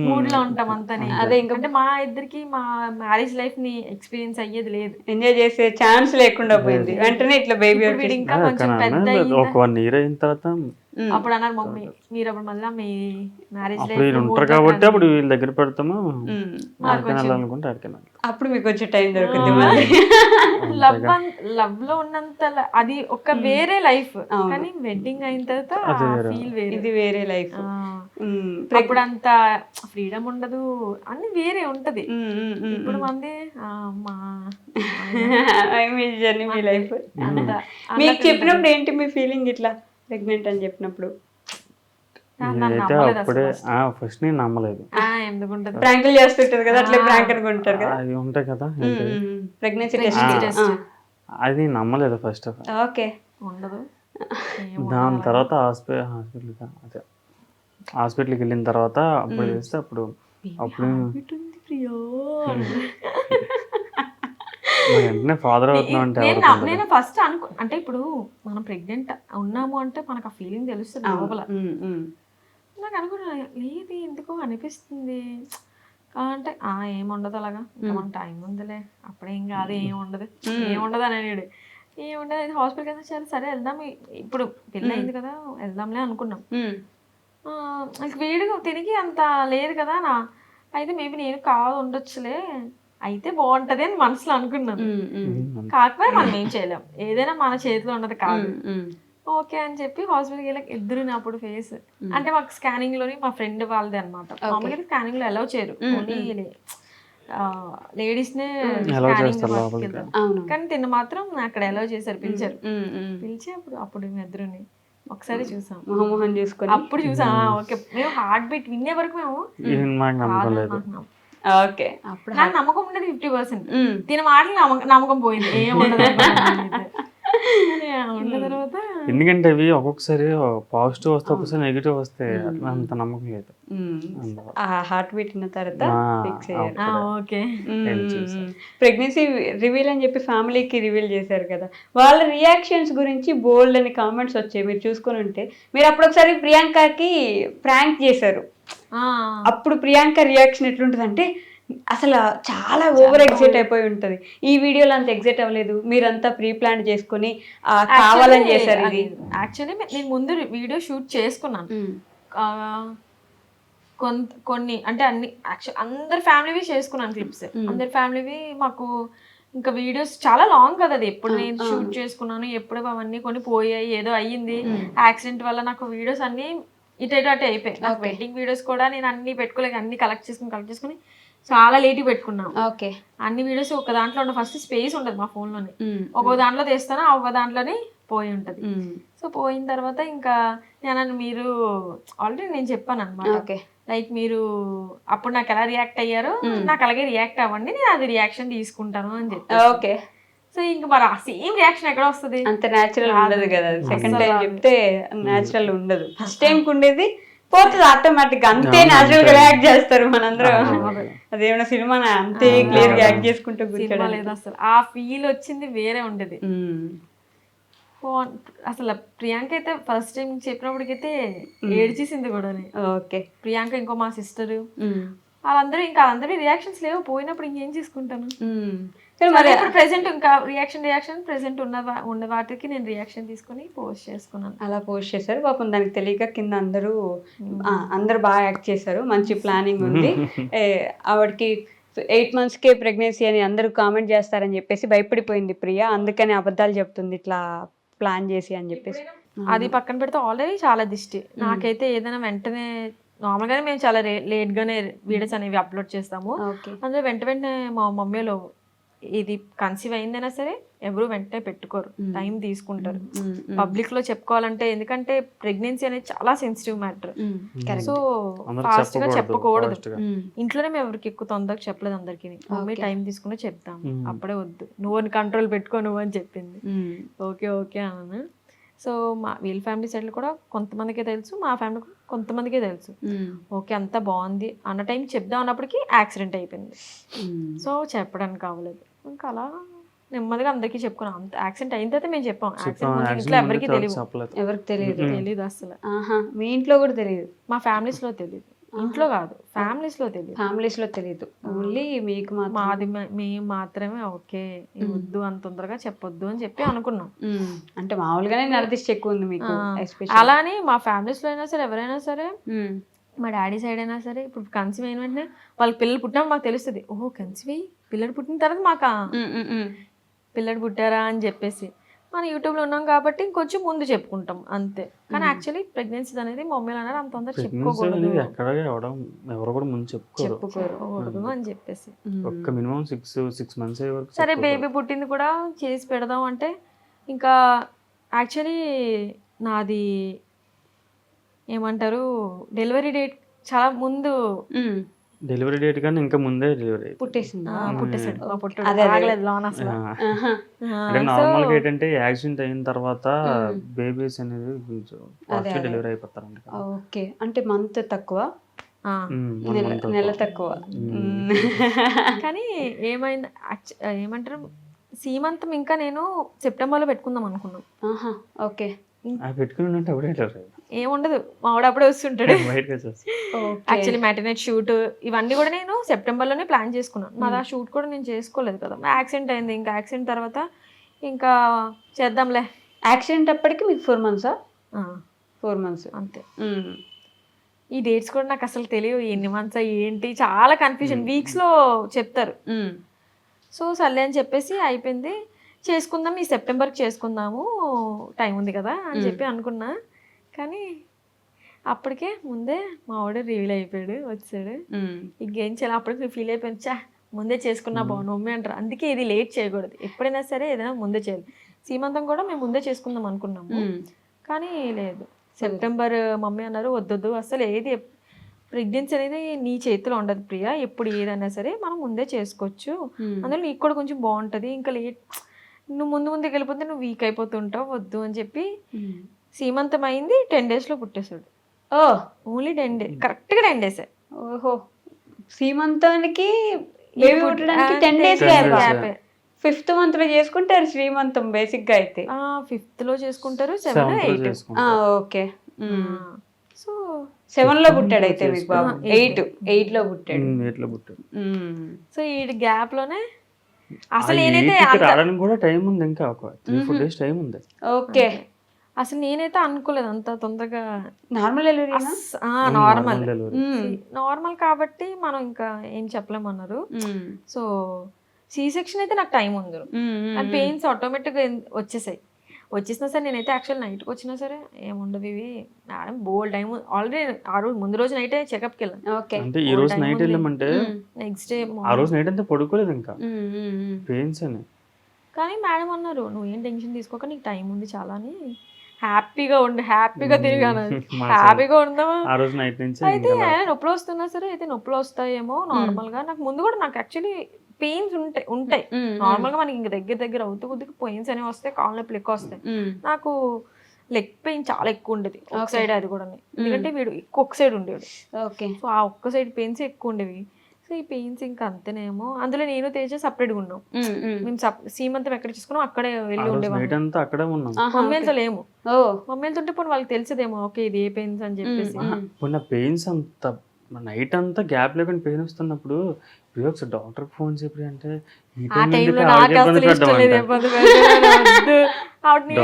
మూడ్ లో ఉంటాం అంతని. అదే ఇంకా అంటే మా ఇద్దరికి మా మ్యారేజ్ లైఫ్ ని ఎక్స్పీరియన్స్ అయ్యేది లేదు, ఎంజాయ్ చేసే ఛాన్స్ లేకుండా పోయింది. వెంటనే ఇట్లా బేబీ ఇప్పుడు వీడు ఇంకా కొంచెం పెద్ద ఒక 1 year అయిన తర్వాత అప్పుడు అన్నారు మమ్మీ మీరు అప్పుడు మళ్ళీ మీ మ్యారేజ్ అప్పుడు వీళ్ళు ఉంటారు కాబట్టి అప్పుడు వీళ్ళ దగ్గర పెడతాము, అనుకుంటే అడిగినా అప్పుడు మీకు కొంచెం టైం దొరుకుతుంది. లవ్ లో ఉన్నంత అది ఒక వేరే లైఫ్, కానీ వెడ్డింగ్ అయిన తర్వాత ఫీల్ వేరే, ఇది వేరే లైఫ్. అప్పుడు అంత ఫ్రీడమ్ ఉండదు, అన్ని వేరే ఉంటది. ఇప్పుడు మంది మీ లైఫ్. మీకు చెప్పినప్పుడు ఏంటి మీ ఫీలింగ్ ఇట్లా ప్రెగ్నెంట్ అని చెప్పినప్పుడు? అప్పుడే ఫస్ట్ నేను నమ్మలేదు. ఎందుకుంటది ప్రాంకులు చేస్తుంటారు కదా, అట్లా ప్రాంక్ అనుకుంటారు కదా, అవి ఉంటాయి కదా ప్రెగ్నెన్సీ టెస్ట్. అది నమ్మలేదు ఫస్ట్ ఆఫ్ ఆల్. ఓకే. ఉండదు. దాని తర్వాత హాస్పిటల్కి వెళ్ళిన తర్వాత అప్పుడు చేస్తే అప్పుడు వెంటనే ఫాదర్ అవుతున్నా అంటే నేను ఫస్ట్ అంటే ఇప్పుడు మనం ప్రెగ్నెంట్ ఉన్నాము అంటే మనకు ఆ ఫీలింగ్ తెలుస్తుంది లోపల. నాకు అనుకున్నా లేదు ఎందుకో అనిపిస్తుంది అంటే ఏముండదు అలాగా, మన టైం ఉందిలే, అప్పుడేం కాదు, ఏముండదు అని అన్నాడు. ఏముండదు హాస్పిటల్కి వెళ్తే సరే వెళ్దాం, ఇప్పుడు పెళ్ళి అయింది కదా వెళ్దాంలే అనుకున్నాం. వీడికి తిరిగి అంత లేదు కదా అయితే మేబీ నేను కాదు ఉండొచ్చులే, అయితే బాగుంటది అని మనసులో అనుకున్నాను. కాకపోతే మనం ఏం చేయలేం, ఏదైనా మన చేతిలో ఉన్నది కాదు. ఓకే అని చెప్పి హాస్పిటల్కి వెళ్ళి ఇద్దరు అప్పుడు ఫేస్ అంటే మాకు స్కానింగ్ లోని మా ఫ్రెండ్ వాళ్ళదే అనమాట. మామూలుగా స్కానింగ్ లో అలౌ చేయరు, ఓన్లీ లేడీస్ నే స్కానింగ్, కానీ తిన్న మాత్రం అక్కడ అలౌ చేశారు, పిలిచి అప్పుడు మేము ఇద్దరుని ఒకసారి చూసాం, మొహం చేసుకొని అప్పుడు చూసాం. ఓకే మేము హార్ట్ బీట్ వినే వరకు మేము ఓకే అప్పుడు నాకు నమ్మకం ఉండేది 50%, తిన మాటలు నమ్మకం పోయింది, ఏముండదు. తర్వాత ఎందుకంటే అవి ఒక్కొక్కసారి పాజిటివ్ వస్తే ఒక్కొక్కసారి నెగిటివ్ వస్తే అంత నమ్మకం లేదు. హార్ట్ బీట్ అయిన తర్వాత ఫిక్స్ అయ్యారు. ఓకే. ప్రెగ్నెన్సీ రివీల్ అని చెప్పి ఫ్యామిలీకి రివీల్ చేశారు కదా, వాళ్ళ రియాక్షన్స్ గురించి బోల్డ్ అని కామెంట్స్ వచ్చాయి. మీరు చూసుకొని ఉంటే మీరు అప్పుడు ఒకసారి ప్రియాంకకి ప్రాంక్ చేశారు. అప్పుడు ప్రియాంక రియాక్షన్ ఎట్లుంటుంది అంటే అసలు చాలా ఓవర్ ఎగ్జైట్ అయిపోయి ఉంటది. ఈ వీడియోలో అంత ఎగ్జైట్ అవ్వలేదు, మీరంతా ప్రీ ప్లాన్ చేసుకుని కావాలని చేశారు. ఇది యాక్చువల్లీ నేను ముందు వీడియో షూట్ చేసుకున్నాను కొన్ని, అంటే అన్ని అందరి ఫ్యామిలీవి చేసుకున్నాను క్లిప్స్, అందరి ఫ్యామిలీవి. మాకు ఇంకా వీడియోస్ చాలా లాంగ్ కదా, అది ఎప్పుడు నేను షూట్ చేసుకున్నాను, ఎప్పుడు అవన్నీ కొన్ని పోయాయి, ఏదో అయ్యింది యాక్సిడెంట్ వల్ల. నాకు వీడియోస్ అన్ని ఇటు అటు అయిపోయాయి. నాకు వెడ్డింగ్ వీడియోస్ కూడా నేను అన్ని పెట్టుకోలేక అన్ని కలెక్ట్ చేసుకుని చాలా లేట్ పెట్టుకున్నాను. ఓకే. అన్ని వీడియోస్ ఒక దాంట్లో ఉన్న ఫస్ట్ స్పేస్ ఉండదు మా ఫోన్ లోని, ఒక దాంట్లో తీస్తాను, ఒక దాంట్లోనే పోయి ఉంటది. సో పోయిన తర్వాత ఇంకా నేను మీరు ఆల్రెడీ నేను చెప్పాను అనమాట, లైక్ మీరు అప్పుడు నాకు ఎలా రియాక్ట్ అయ్యారో నాకు అలాగే రియాక్ట్ అవ్వండి, నేను అది రియాక్షన్ తీసుకుంటాను అని చెప్పి. ఓకే. సో ఇంకా మరి సేమ్ రియాక్షన్ ఎక్కడ వస్తుంది, అంత న్యాచురల్ ఉండదు కదా. సెకండ్ టైం చెప్తే న్యాచురల్ ఉండదు, ఫస్ట్ టైం ఉండేది పోతుంది ఆటోమేటిక్ గా, అంతే న్యాచురల్ గా రియాక్ట్ చేస్తారు మనందరం. అదేమన్నా సినిమా అంతే క్లియర్ గా యాక్ట్ చేసుకుంటూ కూర్చోలేదు. అసలు ఆ ఫీల్ వచ్చింది వేరే ఉండేది. అసలు ప్రియాంక అయితే ఫస్ట్ టైం చెప్పినప్పటికైతే ఏడ్చేసింది కూడా. ఓకే. ప్రియాంక ఇంకో మా సిస్టర్ వాళ్ళందరూ రియాక్షన్స్ లేవు, పోయినప్పుడు ఇంకేం చేసుకుంటాను. ఇప్పుడు ప్రెసెంట్ ఇంకా రియాక్షన్ ప్రెసెంట్ ఉన్న వాటికి నేను రియాక్షన్ తీసుకుని పోస్ట్ చేసుకున్నాను. అలా పోస్ట్ చేశారు. పాపం దానికి తెలియక కింద అందరూ బాగా యాక్ట్ చేశారు, మంచి ప్లానింగ్ ఉంది. ఆవిడకి 8 monthsకే ప్రెగ్నెన్సీ అని అందరూ కామెంట్ చేస్తారని చెప్పేసి భయపడిపోయింది ప్రియా, అందుకని అబద్ధాలు చెప్తుంది ఇట్లా ప్లాన్ చేసి అని చెప్పేసి. అది పక్కన పెడితే ఆల్రెడీ చాలా దిష్టి. నాకైతే ఏదైనా వెంటనే నార్మల్గానే మేము చాలా లేట్గానే వీడియోస్ అనేవి అప్లోడ్ చేస్తాము. అందులో వెంటనే మా మమ్మీలో ఇది కన్సీవ్ అయిందైనా సరే ఎవరు వెంటనే పెట్టుకోరు, టైం తీసుకుంటారు. పబ్లిక్ లో చెప్పుకోవాలంటే, ఎందుకంటే ప్రెగ్నెన్సీ అనేది చాలా సెన్సిటివ్ మ్యాటర్. సో ఫాస్ట్ గా చెప్పకూడదు. ఇంట్లోనే మేము ఎవరికి ఎక్కువ తొందరగా చెప్పలేదు అందరికి. మమ్మీ టైం తీసుకుని చెప్తాము, అప్పుడే వద్దు నువ్వు కంట్రోల్ పెట్టుకో నువ్వు అని చెప్పింది. ఓకే ఓకే అన్నాను. సో వీళ్ళ ఫ్యామిలీ సైడ్ కూడా కొంతమందికే తెలుసు, మా ఫ్యామిలీ కొంతమందికే తెలుసు. ఓకే అంతా బాగుంది అన్న టైం చెప్దాం అన్నప్పటికీ యాక్సిడెంట్ అయిపోయింది. సో చెప్పడానికి కావలేదు. ఇంకా అలా నెమ్మదిగా అందరికీ చెప్పుకున్నాం. అంత యాక్సిడెంట్ అయిన తర్వాత మేము చెప్పాం. యాక్సిడెంట్ ఇంట్లో ఎవరికి తెలియదు అసలు. మీ ఇంట్లో కూడా తెలియదు? మా ఫ్యామిలీస్ లో తెలియదు, ఇంట్లో కాదు ఫ్యామిలీస్ లో తెలియదు. ఫ్యామిలీస్ లో తెలియదు, ఓన్లీ మీకు మాది మేము మాత్రమే. ఓకే వద్దు అంత తొందరగా చెప్పొద్దు అని చెప్పి అనుకున్నాం. అంటే మామూలుగానే నరదిష్టి ఎక్కువ ఉంది మీకు. అలానే మా ఫ్యామిలీస్ లో అయినా సరే ఎవరైనా సరే, మా డాడీ సైడ్ అయినా సరే, ఇప్పుడు కన్సీవ్ అయిన వెంటనే వాళ్ళకి పిల్లలు పుట్టినా మాకు తెలుస్తుంది. ఓహో కన్సీవ్ అయ్యి పిల్లలు పుట్టిన తర్వాత మాకు పిల్లలు పుట్టారా అని చెప్పేసి మనం యూట్యూబ్లో ఉన్నాం కాబట్టి ఇంకొంచెం ముందు చెప్పుకుంటాం అంతే. కానీ యాక్చువల్లీ ప్రెగ్నెన్సీ అనేది మమ్మీలు అన్నారు అంత తొందరగా చెప్పుకోకూడదు, ఎవరు కూడా ముందు చెప్పుకోకూడదు అని చెప్పేసి. ఒక్క మినిమం 6 months వరకు. సరే బేబీ పుట్టింది కూడా చేసి పెడదాం అంటే, ఇంకా యాక్చువల్లీ నాది ఏమంటారు డెలివరీ డేట్ చాలా ముందు. డెలివరీ డేట్ కానీ ఇంకా ముందే డెలివరీ పుట్టేసింది. నార్మల్ గా ఏంటంటే యాక్సిడెంట్ అయిన తర్వాత బేబీస్ అనేది ఫాస్ట్ డెలివరీ అయిపోతారంట. ఓకే, అంటే మంత్ తక్కువ, నెల తక్కువ. కానీ ఏమైంది ఏమంటారు సీమంతం ఇంకా నేను సెప్టెంబర్ లో పెట్టుకుందాం అనుకున్నాం. ఓకే, పెట్టుకుని ఏముండదు మా వాడు అప్పుడే వస్తుంటాడు. యాక్చువల్లీ మ్యాటర్నెట్ షూట్ ఇవన్నీ కూడా నేను సెప్టెంబర్ లోనే ప్లాన్ చేసుకున్నాను. నాది ఆ షూట్ కూడా నేను చేసుకోలేదు కదా, యాక్సిడెంట్ అయింది. ఇంకా యాక్సిడెంట్ తర్వాత ఇంకా చేద్దాంలే. యాక్సిడెంట్ అప్పటికి మీకు 4 months? 4 months అంతే. ఈ డేట్స్ కూడా నాకు అసలు తెలియదు, ఎన్ని మంత్స్ ఏంటి, చాలా కన్ఫ్యూజన్. వీక్స్ లో చెప్తారు. సో సర్లే అని చెప్పేసి అయిపోయింది. చేసుకుందాం ఈ సెప్టెంబర్కి చేసుకుందాము, టైం ఉంది కదా అని చెప్పి అనుకున్నా. కానీ అప్పటికే ముందే మా వాడు రివీల్ అయిపోయాడు, వచ్చాడు. ఇంకేం చేయాలి, అప్పటికి ఫీల్ అయిపోయింది, చా ముందే చేసుకున్నా బాగుండు మమ్మీ అంటారు. అందుకే ఇది లేట్ చేయకూడదు, ఎప్పుడైనా సరే ఏదైనా ముందే చేయాలి. సీమంతం కూడా మేము ముందే చేసుకుందాం అనుకున్నాము, కానీ లేదు. సెప్టెంబర్ మమ్మీ అన్నారు వద్దొద్దు అసలు, ఏది ప్రెగ్నెన్సీ అనేది నీ చేతిలో ఉండదు ప్రియా, ఎప్పుడు ఏదైనా సరే మనం ముందే చేసుకోవచ్చు, అందులో నీకు కూడా కొంచెం బాగుంటుంది. ఇంకా లేట్ నువ్వు ముందుకు వెళ్ళిపోతే నువ్వు వీక్ అయిపోతుంటావు, వద్దు అని చెప్పి సీమంతం అయింది 10 days లో పుట్టేశాడు. ఓన్లీ 10 days, కరెక్ట్గా 10 days. ఓహో, సీమంతానికి బేబీ పుట్టడానికి 10 days గ్యాప్. 5th month లో చేసుకుంటారు శ్రీమంతం బేసిక్ గా అయితే. 5th లో చేసుకుంటారు, 7, 8. ఓకే, సో 7 లో పుట్టాడు అయితే మీకు బాబు. 8 లో పుట్టాడు. సో ఈ గ్యాప్ లోనే అసలు నేనైతే కూడా టైం ఉంది, ఇంకా ఒక 3-4 days టైం ఉంది. ఓకే, అసలు నేనైతే అనుకోలేదు అంత తొందరగా. Normal delivery? నార్మల్ కాబట్టి మనం ఇంకా ఏం చెప్పలేమన్నారు. సో సి సెక్షన్ అయితే నాకు టైం ఉంది, అండ్ పెయిన్స్ ఆటోమేటిక్గా వచ్చేసినా సరే నేనైతే యాక్చువల్ నైట్కి వచ్చినా సరే ఏముండదు ఇవి మేడం బోల్ టైం. ఆల్రెడీ ఆ రోజు ముందు రోజు నైటే చెకప్కి వెళ్ళాను. అంటే ఈ రోజు నైట్ వెళ్ళామంటే నెక్స్ట్ డే ఆ రోజు నైట్ అంతా పడుకోలేదు ఇంకా పెయిన్స్ అని. కానీ మేడం అన్నారు నువ్వు ఏం టెన్షన్ తీసుకోక నీకు టైం ఉంది చాలా అని, హ్యాపీగా ఉండి హ్యాపీగా తిరిగాను, హ్యాపీగా ఉందామా. ఆ రోజు నైట్ నుంచి అయితే నొప్పులు వస్తున్నా సరే అయితే నొప్పులు వస్తాయేమో నార్మల్ గా. నాకు ముందు కూడా నాకు యాక్చువల్లీ పెయిన్స్ ఉంటాయి నార్మల్ గా, మనకి ఇంక దగ్గర అవుతూ కొద్దిగా పెయిన్స్ అనేవి వస్తాయి, కాళ్ళ నొప్పులు ఎక్కువ వస్తాయి. నాకు లెగ్ పెయిన్ చాలా ఎక్కువ ఉండేది ఒక సైడ్, అది కూడా ఎందుకంటే వీడు ఎక్కువ ఒక సైడ్ ఉండేవాడు. సో ఆ ఒక్క సైడ్ పెయిన్స్ ఎక్కువ ఉండేవి. సో ఈ పెయిన్స్ ఇంకా అంతేనేమో. అందులో నేను తేజ సపరేట్గా ఉన్నాం, మేము సీమంతం ఎక్కడ చేసుకున్నాం అక్కడే వెళ్ళి ఉండేవాళ్ళం. మమ్మీలతో లేము, మమ్మీలతో ఉంటే పోనీ వాళ్ళకి తెలిసేదేమో ఓకే ఇది ఏ పెయిన్స్ అని చెప్పేసి. పెయిన్స్ అంత నైట్ అంతా గ్యాప్ లేకుండా పెయిన్ వస్తున్నప్పుడు ఒకసారి డాక్టర్కి ఫోన్ చెప్పి అంటే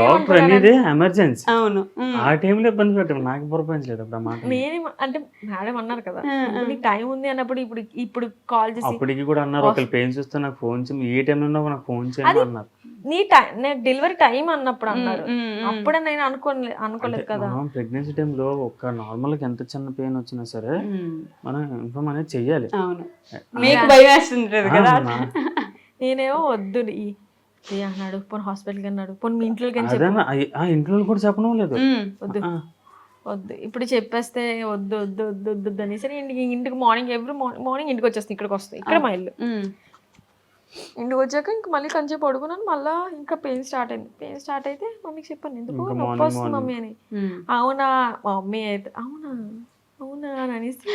డాక్టర్ అనేది ఎమర్జెన్సీ, ఆ టైంలో ఇబ్బంది పెట్టాము. నాకు ప్రపంచం లేదు అప్పుడు మాట. నేను అంటే మేడం అన్నారు కదా నీకు టైం ఉంది అన్నప్పుడు ఇప్పుడు కాల్ చేసి అప్పటికి కూడా అన్నారు ఒకళ్ళు పెయిన్స్ వస్తే నాకు ఫోన్ చేయి, ఏ టైంలో ఉన్నావు నాకు ఫోన్ చేయమని అన్నారు. నీ డెలివరీ టైం అన్నప్పుడు అన్నారు, అప్పుడే నేను అనుకోలేదు కదా. ప్రెగ్నెన్సీ టైంలో ఒక నార్మల్ గా ఎంత చిన్న పెయిన్ వచ్చినా సరే మనం ఇన్ఫార్మ్ అనేది చెయ్యాలి. నేనేమో వద్దు అన్నాడు, పోనీ హాస్పిటల్కి అన్నాడు, పోనీ మీ ఇంట్లోకి అని చెప్పు, అదే ఆ ఇంట్లో కూడా చెప్పడం లేదు. వద్దు వద్దు ఇప్పుడు చెప్పేస్తే వద్దు వద్దు వద్దు వద్దు వద్దు అనేసి ఇంటికి మార్నింగ్ మార్నింగ్ ఇంటికి వచ్చేస్తాను, ఇక్కడికి వస్తాయి, ఇక్కడ మా ఇల్లు. ఇంటికి వచ్చాక ఇంక మళ్ళీ కొంచెం పడుకున్నాను, మళ్ళీ ఇంకా పెయిన్ స్టార్ట్ అయింది. పెయిన్ స్టార్ట్ అయితే మమ్మీకి చెప్పాను, ఎందుకు నొప్పి వస్తుంది మమ్మీ అని. అవునా మా మమ్మీ అయితే అవునా అవునా అని అనేసి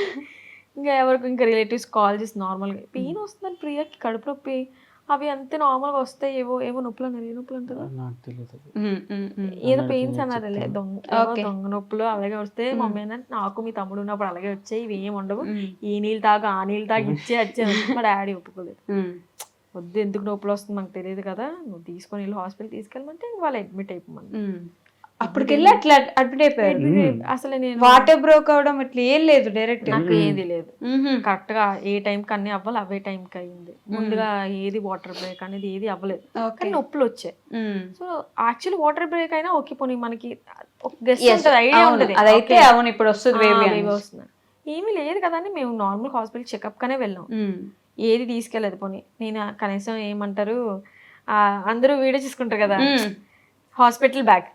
ఇంకా ఎవరికి ఇంకా రిలేటివ్స్ కాల్ చేసి నార్మల్గా పెయిన్ వస్తుందని ప్రియాకి కడుపు నొప్పి అవి అంతే నార్మల్గా వస్తాయి, ఏవో నొప్పులు అన్నారు. ఏ నొప్పులు అంటారు, ఏదో పెయిన్స్ అన్నారు, దొంగ నొప్పులు అలాగే వస్తే మమ్మీ అన్న నాకు మీ తమ్ముడు ఉన్నప్పుడు అలాగే వచ్చాయి, ఇవి ఏమి ఉండవు, ఈ నీళ్ళు తాగు ఆ నీళ్ళు తాగి వచ్చే మా డాడీ ఒప్పుకోలేదు. వద్దు ఎందుకు నొప్పులు వస్తుంది మాకు తెలియదు కదా, నువ్వు తీసుకొని వెళ్ళి హాస్పిటల్ తీసుకెళ్ళమంటే వాళ్ళు అడ్మిట్ అయిపోమని. అప్పటికెళ్ళి అట్లా అడ్మిట్ అయిపోయారు. అసలు నేను వాటర్ బ్రోక్ అవడం ఇట్లా ఏం లేదు, డైరెక్ట్ నాకు ఏది లేదు, కరెక్ట్ గా ఏ టైంకి అన్ని అవ్వాలి అవే టైంకి అయింది. ముందుగా ఏది వాటర్ బ్రేక్ అనేది ఏది అవ్వలేదు, కానీ నొప్పులు వచ్చాయి. సో యాక్చువల్లీ వాటర్ బ్రేక్ అయినా ఓకే, పోనీ మనకి ఐడియా ఉంటుంది అదైతే అవును ఇప్పుడు వస్తుంది బేబీ వస్తుంది, ఏమీ లేదు కదా అని మేము నార్మల్ హాస్పిటల్ చెకప్ గానే వెళ్ళాం, ఏది తీసుకెళ్ళలేదు. పోనీ నేను కనీసం ఏమంటారు అందరూ వీడియో చేసుకుంటారు కదా హాస్పిటల్ బ్యాగ్,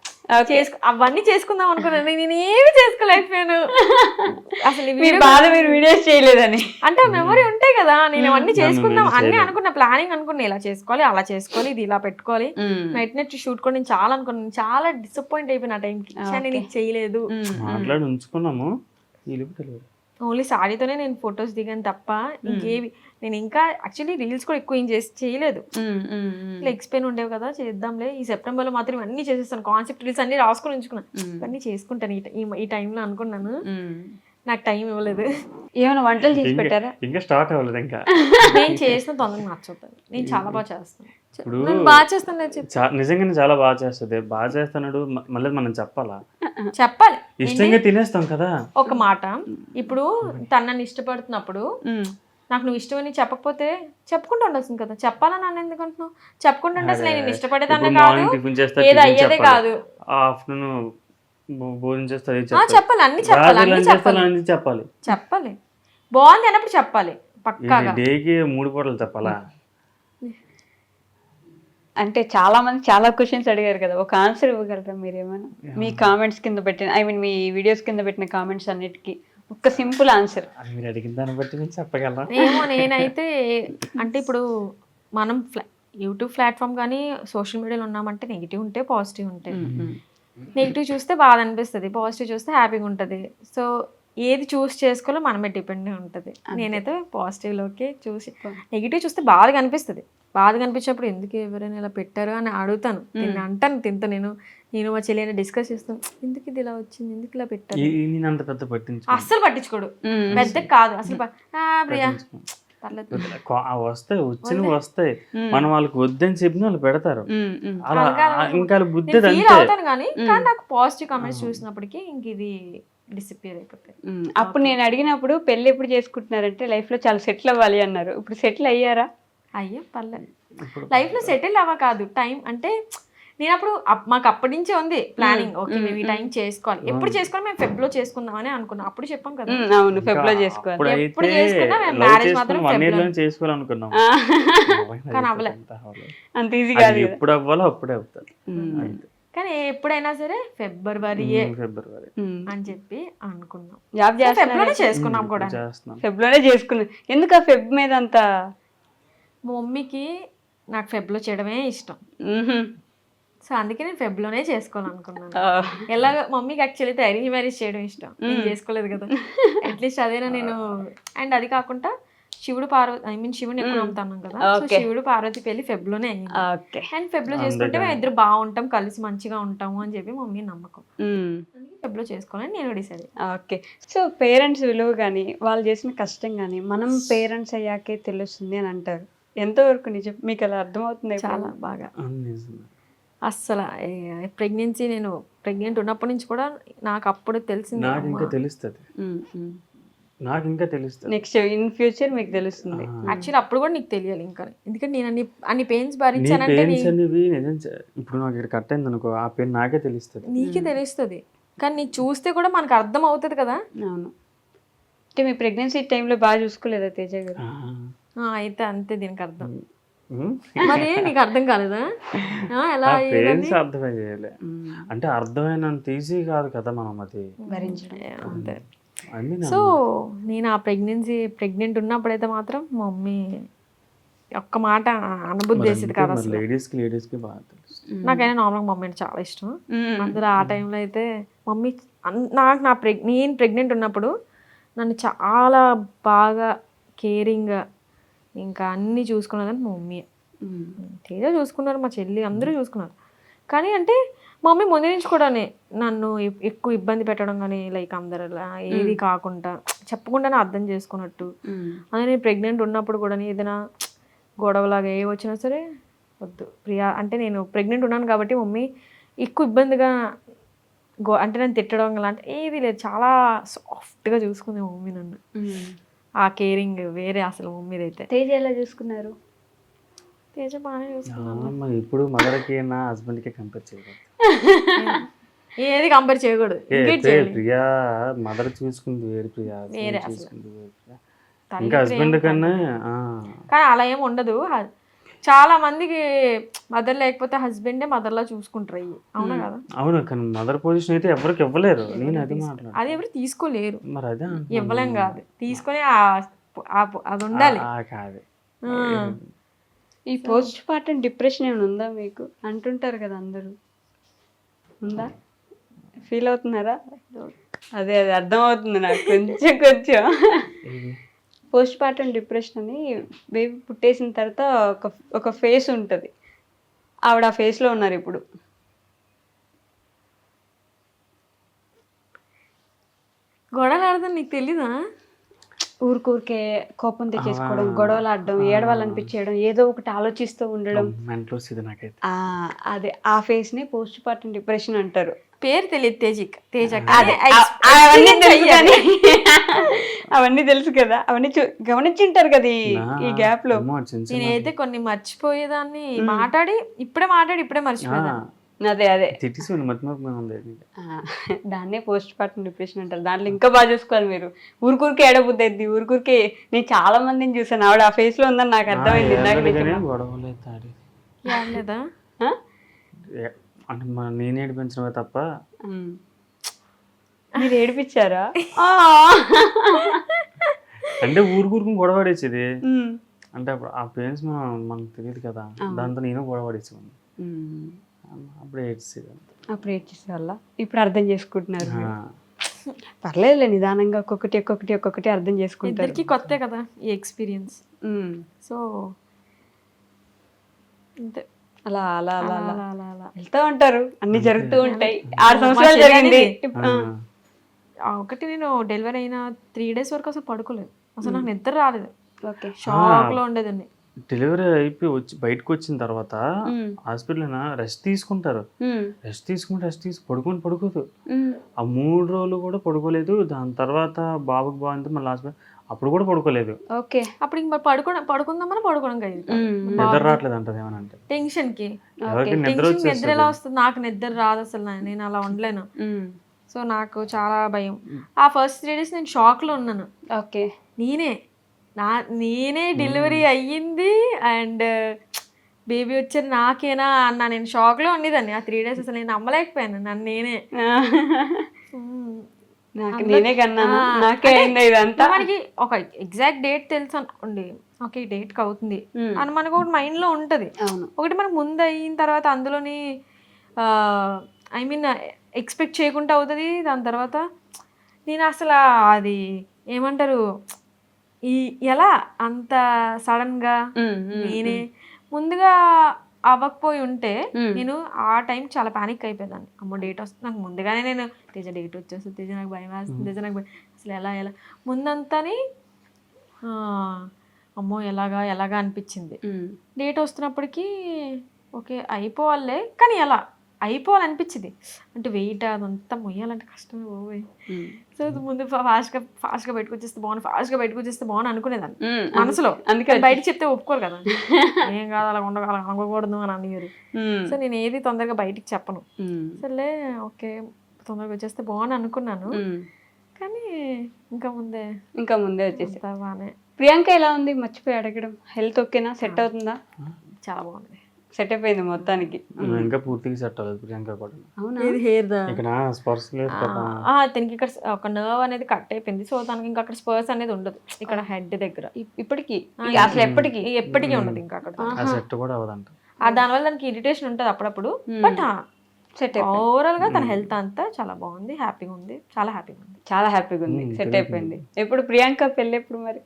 అవన్నీ చేసుకుందాం అనుకున్నాను, నేను ఏమి చేసుకోలేకపోయాను. అసలు మీరు వీడియోస్ చేయలేదని అంటే మెమరీ ఉంటాయి కదా, నేను అవన్నీ చేసుకుందాం అన్ని అనుకున్న, ప్లానింగ్ అనుకున్నా, ఇలా చేసుకోవాలి అలా చేసుకోవాలి, ఇది ఇలా పెట్టుకోవాలి, నైట్ నైట్ షూట్ కూడా నేను చాలా అనుకున్నాను. చాలా డిసప్పాయింట్ అయిపోయిన ఆ టైంకి, నేను ఇది చేయలేదు. ఓన్లీ సారీతోనే నేను ఫొటోస్ దిగాను తప్ప ఇంకేవి నేను ఇంకా యాక్చువల్లీ రీల్స్ కూడా ఎక్కువ ఏం చేయలేదు. లెగ్స్ పెయిన్ ఉండేవి కదా, చేద్దాంలే ఈ సెప్టెంబర్ లో మాత్రం అన్ని చేసేస్తాను, కాన్సెప్ట్ రీల్స్ అన్ని రాసుకొని ఉంచుకున్నాను, ఇవన్నీ చేసుకుంటాను ఈ టైంలో అనుకున్నాను. నాకు టైం ఇవ్వలేదు. ఏమైనా వంటలు చేసి పెట్టారా? ఇంకా స్టార్ట్ అవ్వలేదు. ఇంకా నేను చేసిన తొందరగా నచ్చుతాను, నేను చాలా బాగా చేస్తాను. బాగా చేస్తాను, నిజంగానే చాలా బాగా చేస్తుంది. బాగా చేస్తున్నాడు మళ్ళీ మనం చెప్పాలా? చెప్పాలి, ఇష్టంగా తినేస్తాం కదా. ఒక మాట, ఇప్పుడు తనని ఇష్టపడుతున్నప్పుడు నాకు నువ్వు ఇష్టమని చెప్పకపోతే చెప్పుకుంటూ ఉండాల్సింది కదా, చెప్పాలని నన్ను ఎందుకు అంటున్నావు? చెప్పుకుంటుంటే అసలు నేను ఇష్టపడేదాన్ని కాదు, ఏది అయ్యేదే కాదు. ఆఫ్టర్నూన్ భోజనం చేస్తే చెప్పాలి, అన్ని చెప్పాలి, అన్ని చెప్పాలి, చెప్పాలి, బాగుంది అన్నప్పుడు చెప్పాలి పక్కాగా. డేకి 3 పూటలు చెప్పాలా? అంటే చాలా మంది చాలా క్వశ్చన్స్ అడిగారు కదా, ఒక ఆన్సర్ ఇవ్వగలరా మీరేమైనా? మీ కామెంట్స్ కింద పెట్టిన మీ వీడియోస్ కింద పెట్టిన కామెంట్స్ అన్నిటికీ ఒక సింపుల్ ఆన్సర్. మీరు అడిగిన దాన్ని బట్టి నేను చెప్పగలరా? ఏమో నేనైతే అంటే ఇప్పుడు మనం యూట్యూబ్ ప్లాట్ఫామ్ కానీ సోషల్ మీడియాలో ఉన్నామంటే నెగిటివ్ ఉంటే పాజిటివ్ ఉంటాయి. నెగిటివ్ చూస్తే బాధ అనిపిస్తుంది, పాజిటివ్ చూస్తే హ్యాపీగా ఉంటుంది. సో ఏది చూస్ చేసుకోవాలో మనమే డిపెండ్ ఉంటుంది. నేనైతే పాజిటివ్లోకి చూసి, నెగిటివ్ చూస్తే బాధగా అనిపిస్తుంది. బాధగా అనిపించినప్పుడు ఎందుకు ఎవరైనా ఇలా పెట్టారు అని అడుగుతాను, నేను అంటాను తింటా. నేను మా చెల్లి డిస్కస్ చేస్తాను, ఎందుకు ఇది ఇలా వచ్చింది, ఎందుకు ఇలా పెట్టారు. అస్సలు పట్టించుకోడు, పెద్ద కాదు అసలు. ప్రియా వస్తాయి మనం వాళ్ళకి వద్దని చెప్పిన వాళ్ళు పెడతారు, ఇంకా బుద్ధి అవుతాను. కానీ నాకు పాజిటివ్ కామెంట్స్ చూసినప్పటికీ ఇంక ఇది డిసిపియర్ అయిపోతాయి. అప్పుడు నేను అడిగినప్పుడు పెళ్లి ఎప్పుడు చేసుకుంటున్నారంటే లైఫ్ లో చాలా సెటిల్ అవ్వాలి అన్నారు. ఇప్పుడు సెటిల్ అయ్యారా? అయ్యా పర్లేదు, లైఫ్ లో సెటిల్ అవ్వ కాదు, టైం అంటే నేను అప్పుడు మాకు అప్పటి నుంచే ఉంది ప్లానింగ్, ఓకే మేము ఈ టైం చేసుకోవాలి. ఎప్పుడు చేసుకోవాలి, మేము ఫెబ్ లో చేసుకుందాం అని అనుకున్నాం. అప్పుడు చెప్పాం కదా, అవును ఫెబ్ లో చేసుకోవాలి. ఎప్పుడు చేసుకున్నా మేము మ్యారేజ్ మాత్రం చేసుకోవాలనుకున్నాం, కానీ అవ్వలేదు. అంత ఈజీ కాదు, ఎప్పుడు అవ్వాలో అప్పుడే అవుతారు. కానీ ఎప్పుడైనా సరే ఫిబ్రవరి అని చెప్పి అనుకున్నాం. జాబ్ ఫెబ్లోనే చేసుకున్నాం కూడా, ఫెబ్లోనే చేసుకున్నాం. ఎందుకు ఆ ఫెబ్ మీద అంత? మా మమ్మీకి నాకు ఫెబ్లో చేయడమే ఇష్టం, సో అందుకే నేను ఫెబ్లోనే చేసుకోవాలనుకున్నాను. ఎలాగ మమ్మీకి యాక్చువల్లీ అయితే అరేంజ్ మ్యారేజ్ చేయడం ఇష్టం, నేను చేసుకోలేదు కదా, అట్లీస్ట్ అదేనా నేను. అండ్ అది కాకుండా శివుడు పార్వతి శివుని ఎక్కువ నమ్ముతాను కదా, సో శివుడు పార్వతి పెళ్లి ఫెబ్లోనే అయింది. అండ్ ఫెబ్లో చేసుకుంటే మేము ఇద్దరు బాగుంటాం, కలిసి మంచిగా ఉంటాము అని చెప్పి మమ్మీ నమ్మకం, ఫెబ్లో చేసుకోవాలని నేను డిసైడ్. ఓకే, సో పేరెంట్స్ విలువ కానీ వాళ్ళు చేసిన కష్టం కానీ మనం పేరెంట్స్ అయ్యాకే తెలుస్తుంది అని అంటారు. ఎంతవరకు నిజం? మీకు అలా అర్థమవుతుంది? చాలా బాగా. అస్సలు ప్రెగ్నెన్సీ, నేను ప్రెగ్నెంట్ ఉన్నప్పటి నుంచి కూడా నాకు అప్పుడు తెలిసింది, నాకు ఇంకా తెలుస్తుంది. నెక్స్ట్ ఇన్ ఫ్యూచర్ మీకు తెలుస్తుంది. యాక్చువల్లీ అప్పుడు కూడా నీకు తెలియాలి ఇంకా, ఎందుకంటే నేను అన్ని పెయిన్స్ భరించానంటే. ఇప్పుడు నాకు ఇక్కడ కట్ అయింది అనుకో, ఆ పెయిన్ నాకే తెలుస్తుంది, నీకే తెలుస్తుంది, కానీ నీకు చూస్తే కూడా మనకు అర్థం అవుతుంది కదా. అవును, అంటే మీ ప్రెగ్నెన్సీ టైంలో బాగా చూసుకోలేదా తేజ గారు? అయితే అంతే దీనికి అర్థం. మరి నీకు అర్థం కాలేదా ఎలా పేరెంట్స్ అర్థమే చేయాలి. అంటే అర్థమైనంత ఈజీ కాదు కదా మనం అది భరించడం. అంతే. అన్ని సో నేను ఆ ప్రెగ్నెంట్ ఉన్నప్పుడైతే మాత్రం మా మమ్మీ ఒక్క మాట అనబుద్ధి వేసేది కాదు అసలు. లేడీస్కి బాగా తెలుసు. నాకైనా నార్మల్గా మమ్మీ అంటే చాలా ఇష్టం. అందులో ఆ టైంలో అయితే మమ్మీ నేను ప్రెగ్నెంట్ ఉన్నప్పుడు నన్ను చాలా బాగా కేరింగ్గా ఇంకా అన్నీ చూసుకున్నదని మా మమ్మీ. తేజ చూసుకున్నారు, మా చెల్లి అందరూ చూసుకున్నారు. కానీ అంటే మా మమ్మీ ముందు నుంచి కూడా నన్ను ఎక్కువ ఇబ్బంది పెట్టడం కానీ లైక్ అందరు ఏది కాకుండా చెప్పకుండానే అర్థం చేసుకున్నట్టు. అదే నేను ప్రెగ్నెంట్ ఉన్నప్పుడు కూడా ఏదైనా గొడవలాగా ఏ వచ్చినా సరే వద్దు ప్రియా అంటే నేను ప్రెగ్నెంట్ ఉన్నాను కాబట్టి మమ్మీ ఎక్కువ ఇబ్బందిగా అంటే నన్ను తిట్టడం అలాంటి ఏది లేదు. చాలా సాఫ్ట్గా చూసుకుంది మా మమ్మీ నన్ను. ఆ కేరింగ్ వేరే అసలు మమ్మీది అయితే. తేజ ఎలా చూసుకున్నారు? తేజ బాగానే చూసుకున్నాను. ఇప్పుడు మదర్కి నా హస్బెండ్కి కంపేర్ చేయకూడదు. ఏది కంపేర్ చేయకూడదు. ప్రియా మదర్ చూసుకుంది వేరు, ప్రియా వేరే చూసుకుంది వేరు. ఇంకా హస్బెండ్ కన్నా కానీ అలా ఏమి ఉండదు. చాలా మందికి మదర్ లేకపోతే హస్బెండే మదర్లా చూసుకుంటారు. అవునా కదా? అవును, కానీ మదర్ పొజిషన్ అయితే ఎవరికి ఇవ్వలేరు. నేను అది మాట్లాడు, అది ఎవరు తీసుకోలేరు. మరి అదే ఇవ్వలేం కాదు, తీసుకొని అది ఉండాలి. కాదు. ఈ పోస్ట్ పార్టం డిప్రెషన్ ఏమైనా ఉందా మీకు? అంటుంటారు కదా అందరూ, ఉందా? ఫీల్ అవుతున్నారా? అదే అర్థమవుతుంది నాకు కొంచెం. పోస్ట్ పార్టం డిప్రెషన్ అని బేబీ పుట్టేసిన తర్వాత ఒక ఫేస్ ఉంటుంది. ఆవిడ ఆ ఫేస్లో ఉన్నారు ఇప్పుడు. గొడవలు ఆడదాం నీకు తెలీదా? ఊరికే కోపం తెచ్చేసుకోవడం, గొడవలు ఆడడం, ఏడవాలనిపించేయడం, ఏదో ఒకటి ఆలోచిస్తూ ఉండడం. అదే ఆ ఫేస్ ని పోస్ట్ పార్టం డిప్రెషన్ అంటారు. పేరు తెలియదు తేజ. అవన్నీ తెలుసు కదా, అవన్నీ గమనించింటారు కదా ఈ గ్యాప్ లో. నేనైతే కొన్ని మర్చిపోయేదాన్ని, ఇప్పుడే మర్చిపోయేదాన్ని. అదే దాన్నే పోస్ట్ పార్టం డిప్రెషన్ అంటారు. దాంట్లో ఇంకా బాగా చూసుకోవాలి మీరు. ఊరికే ఏడబుద్ది అయింది, ఊరికే. నేను చాలా మందిని చూసాను, ఆవిడ ఆ ఫేస్ లో ఉందని నాకు అర్థమైంది. లేదా అంటే నేను ఏడిపించడమే తప్ప. మీరు ఏడిపించారా? అంటే ఊరుకు గొడవ పడేసేది. అంటే అప్పుడు ఆ పేరెంట్స్ మనకు తెలియదు కదా, దాంతో నేను గొడవ పడేసేవాడిని. అప్పుడు ఏడ్చేసే వల్ల ఇప్పుడు అర్థం చేసుకుంటున్నారు. పర్లేదులే, నిదానంగా ఒక్కొక్కటి అర్థం చేసుకుంటారు. ఇద్దరికి కొత్త కదా ఈ ఎక్స్పీరియన్స్. సో అంతే, అలా వెళ్తూ ఉంటారు, అన్ని జరుగుతూ ఉంటాయి. 6 సంవత్సరాలు జరిగింది. ఒకటి నేను డెలివరీ అయిన 3 days వరకు అసలు పడుకోలేదు. అసలు నాకు నిద్ర రాలేదు. షాక్ లో ఉండేదాన్ని. డెలివరీ అయిపోయి బయటకు వచ్చిన తర్వాత హాస్పిటల్ రెస్ట్ తీసుకుంటారు. రెస్ట్ పడుకోదు. ఆ 3 రోజులు కూడా పడుకోలేదు. దాని తర్వాత బాబుకి బాగుంది, మళ్ళీ హాస్పిటల్ అప్పుడు కూడా పడుకోలేదు. అప్పుడు ఇంక పడుకుందామని పడుకోవడం నిద్ర రావట్లేదు అంటది. ఏమనంటే టెన్షన్ కి నిద్ర ఎలా వస్తుంది? నాకు నిద్ర రాదు అసలు, నేను అలా ఉండలేను. సో నాకు చాలా భయం. ఆ ఫస్ట్ 3 days నేను షాక్ లో ఉన్నాను. నేనే డెలివరీ అయ్యింది అండ్ బేబీ వచ్చేది నాకేనా అన్న నేను షాక్ లో ఉండేదాన్ని. ఆ 3 days అసలు నేను నమ్మలేకపోయాను నన్ను నేనే. మనకి ఒక ఎగ్జాక్ట్ డేట్ తెలుసు అనుకోండి, ఓకే ఈ డేట్కి అవుతుంది అని మనకు ఒకటి మైండ్ లో ఉంటది. ఒకటి మనకు ముందు అయిన తర్వాత అందులోని ఎక్స్పెక్ట్ చేయకుండా అవుతుంది. దాని తర్వాత నేను అసలు అది ఏమంటారు, ఎలా అంత సడన్ గా నేనే ముందుగా అవ్వకపోయి ఉంటే నేను ఆ టైం చాలా పానిక్ అయిపోయేదాన్ని. అమ్మో డేట్ వస్తుంది నాకు ముందుగానే, నేను తేజ డేట్ వచ్చేస్తుంది, తేజ నాకు భయం వేస్తుంది, తేజ నాకు అసలు ఎలా ముందంతాని అమ్మో ఎలాగా అనిపించింది. డేట్ వస్తున్నప్పటికీ ఓకే అయిపోవాలే, కానీ ఎలా అయిపోవాలనిపించింది. అంటే వెయిట్ అదంతా మొయ్యాలంటే కష్టమే పోయి. సో ముందు ఫాస్ట్గా బయటకు వచ్చేస్తే బాగుంది అనుకునేదాన్ని మనసులో. అందుకని బయట చెప్తే ఒప్పుకోరు కదా, ఏం కాదు అలా అనకూడదు అని అనేవారు. సో నేను ఏది తొందరగా బయటికి చెప్పను. సర్లే ఓకే తొందరగా వచ్చేస్తే బాగుంది అనుకున్నాను. కానీ ఇంకా ముందే వచ్చేసి బాగానే ప్రియాంక ఎలా ఉంది? మర్చిపోయి అడగడం. హెల్త్ ఓకేనా? సెట్ అవుతుందా? చాలా బాగుంది, సెట్ అయిపోయింది మొత్తానికి. ఇంకా పూర్తిగా సెట్ అవ్వలేదు ప్రియాంక కూడా. అవునా? ఇది హెయిర్ దా ఇక్కడ స్పర్శ లేదు కదా. తనకి ఇక్కడ ఒక నర్వ్ అనేది కట్ అయిపోయింది, సో తనకి ఇంకా అక్కడ స్పర్స్ అనేది ఉండదు ఇక్కడ హెడ్ దగ్గర. ఇప్పటికి అసలు ఎప్పటికి ఎప్పటికీ ఉండదు ఇంకా అక్కడ. ఆ సెట్ కూడా అవ్వదంట. దానివల్ల దానికి ఇరిటేషన్ ఉంటుంది అప్పుడప్పుడు, బట్ సెట్ ఓవరాల్ గా తన హెల్త్ అంతా చాలా బాగుంది, హ్యాపీగా ఉంది, చాలా హ్యాపీగా ఉంది. చాలా హ్యాపీగా ఉంది, సెట్ అయిపోయింది. ఎప్పుడు ప్రియాంక పెళ్ళి ఎప్పుడు మరి?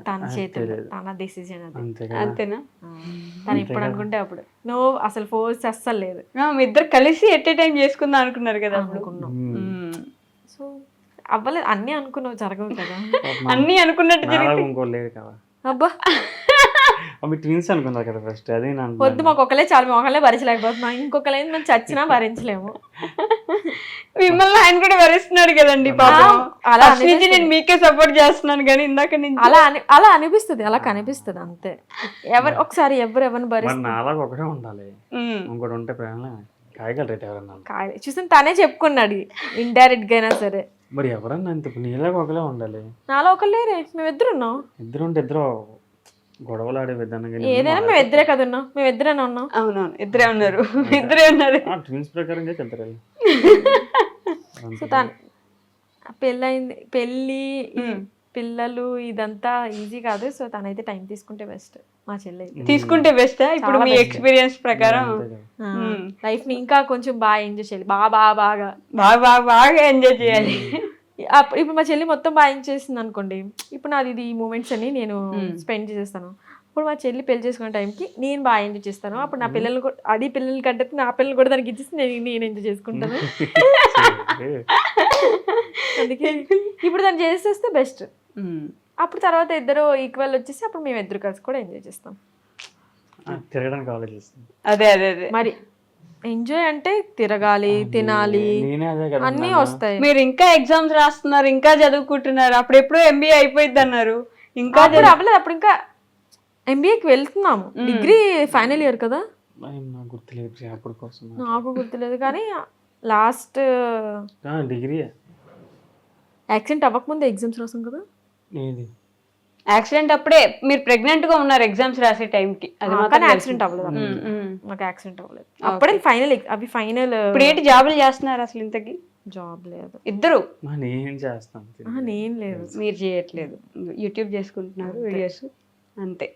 తన చేతులు, తన డెసిజన్ అది. అంతే అంతేనా? తను ఇప్పుడు అనుకుంటే అప్పుడు నువ్వు అసలు ఫోర్స్ అస్సలు లేదు. మీ ఇద్దరు కలిసి ఎట్ ఏ టైం చేసుకుందాం అనుకున్నారు కదా అప్పుడు. అనుకున్నాం, సో అవ్వలేదు. అన్నీ అనుకున్నావు, జరగవు కదా. అన్ని అనుకున్నట్టు జరిగింది. ఇంకో లేదు కదా. అబ్బా అవి ట్విన్స్ అనుకున్నారు కదా ఫస్ట్. అదే వద్దు, మాకు ఒకలే చాలు, మేము ఒకలే భరించలేకపోతున్నాం, ఇంకొకలేదు మేము చచ్చినా భరించలేము. మిమ్మల్ని ఆయన కూడా భరిస్తున్నాడు కదండి పాపం. అలా ఫస్ట్ నుంచి నేను మీకే సపోర్ట్ చేస్తున్నాను కానీ ఇందాక నుంచి అలా అనిపిస్తుంది, అలా కనిపిస్తుంది అంతే. ఒకసారి ఎవరిని భరిస్తారు? నాలాగా ఒకటే ఉండాలి, ఇంకోటి ఉంటే ప్రేమ కాయగలరేట ఎవరన్నా. చూసాను, తనే చెప్పుకున్నాడు ఇండైరెక్ట్ గా అయినా సరే. మరి ఎవరన్నా అంతే నీలాగా ఒకలే ఉండాలి. నాలో ఒకళ్ళే, మేము ఇద్దరు ఉన్నాం. ఇద్దరు ఉంటే ఇద్దరు గొడవలు ఆడే విధానం. ఏదైనా మేము ఇద్దరే కదా ఉన్నాం, మేము ఇద్దరేనా ఉన్నాం. అవునవును, ఇద్దరే ఉన్నారు, ఇద్దరే ఉన్నారు. ట్విన్స్ ప్రకారం వెళ్తారు. సో తను పెళ్ళయింది, పెళ్ళి పిల్లలు ఇదంతా ఈజీ కాదు. సో తనైతే టైం తీసుకుంటే బెస్ట్. మా చెల్లి తీసుకుంటే బెస్ట్. ఇప్పుడు మీ ఎక్స్పీరియన్స్ ప్రకారం లైఫ్ ని ఇంకా కొంచెం బాగా ఎంజాయ్ చేయాలి, బాగా బాగా బాగా బాగా ఎంజాయ్ చేయాలి. ఇప్పుడు మా చెల్లి మొత్తం బాగా ఎంజాయ్ చేసింది అనుకోండి, ఇప్పుడు నాది ఇది ఈ మూమెంట్స్ అని నేను స్పెండ్ చేసేస్తాను. ఇప్పుడు మా చెల్లి పెళ్లి చేసుకునే టైంకి నేను బాగా ఎంజాయ్ చేస్తాను. అప్పుడు నా పిల్లలు అది పిల్లలు కంటే నా పిల్లలు కూడా దానికి ఇచ్చేసి నేను ఎంజాయ్ చేసుకుంటాను. అందుకే ఇప్పుడు దాన్ని చేసేస్తే బెస్ట్. అప్పుడు తర్వాత ఇద్దరు ఈక్వల్ వచ్చేసి అప్పుడు మేము ఇద్దరు కలిసి కూడా ఎంజాయ్ చేస్తాం. తిరగడానికి ఆలోచిస్తాం. అదే అదే అదే మరి ఎంజాయ్ అంటే తిరగాలి, తినాలి, అన్నీ వస్తాయి. మీరు ఇంకా ఎగ్జామ్స్ రాస్తున్నారు, ఇంకా చదువుకుంటున్నారు. అప్పుడు ఎప్పుడో ఎంబీఏ అయిపోయింది అన్నారు, ఇంకా అవ్వలేదు. అప్పుడు ఇంకా ఎంబీఏకి వెళ్తున్నాము, డిగ్రీ ఫైనల్ ఇయర్ కదా. నాకు గుర్తులేదు కానీ లాస్ట్ డిగ్రీ యాక్సిడెంట్ అవ్వకముందే ఎగ్జామ్స్ రాసాం కదా. యాక్సిడెంట్ అప్పుడే మీరు ప్రెగ్నెంట్ గా ఉన్నారు ఎగ్జామ్స్ రాసే టైంకి. కానీ యాక్సిడెంట్ అవ్వలేదు, నాకు యాక్సిడెంట్ అవ్వలేదు. అప్పుడే ఫైనల్, అవి ఫైనల్. ఇప్పుడు ఏంటి జాబులు చేస్తున్నారు అసలు? ఇంతకి జాబ్ లేదు. ఇద్దరు? నేను చేస్తాను, నేను లేదు. మీరు చేయట్లేదు, యూట్యూబ్ చేసుకుంటున్నారు వీడియోస్ అంతే.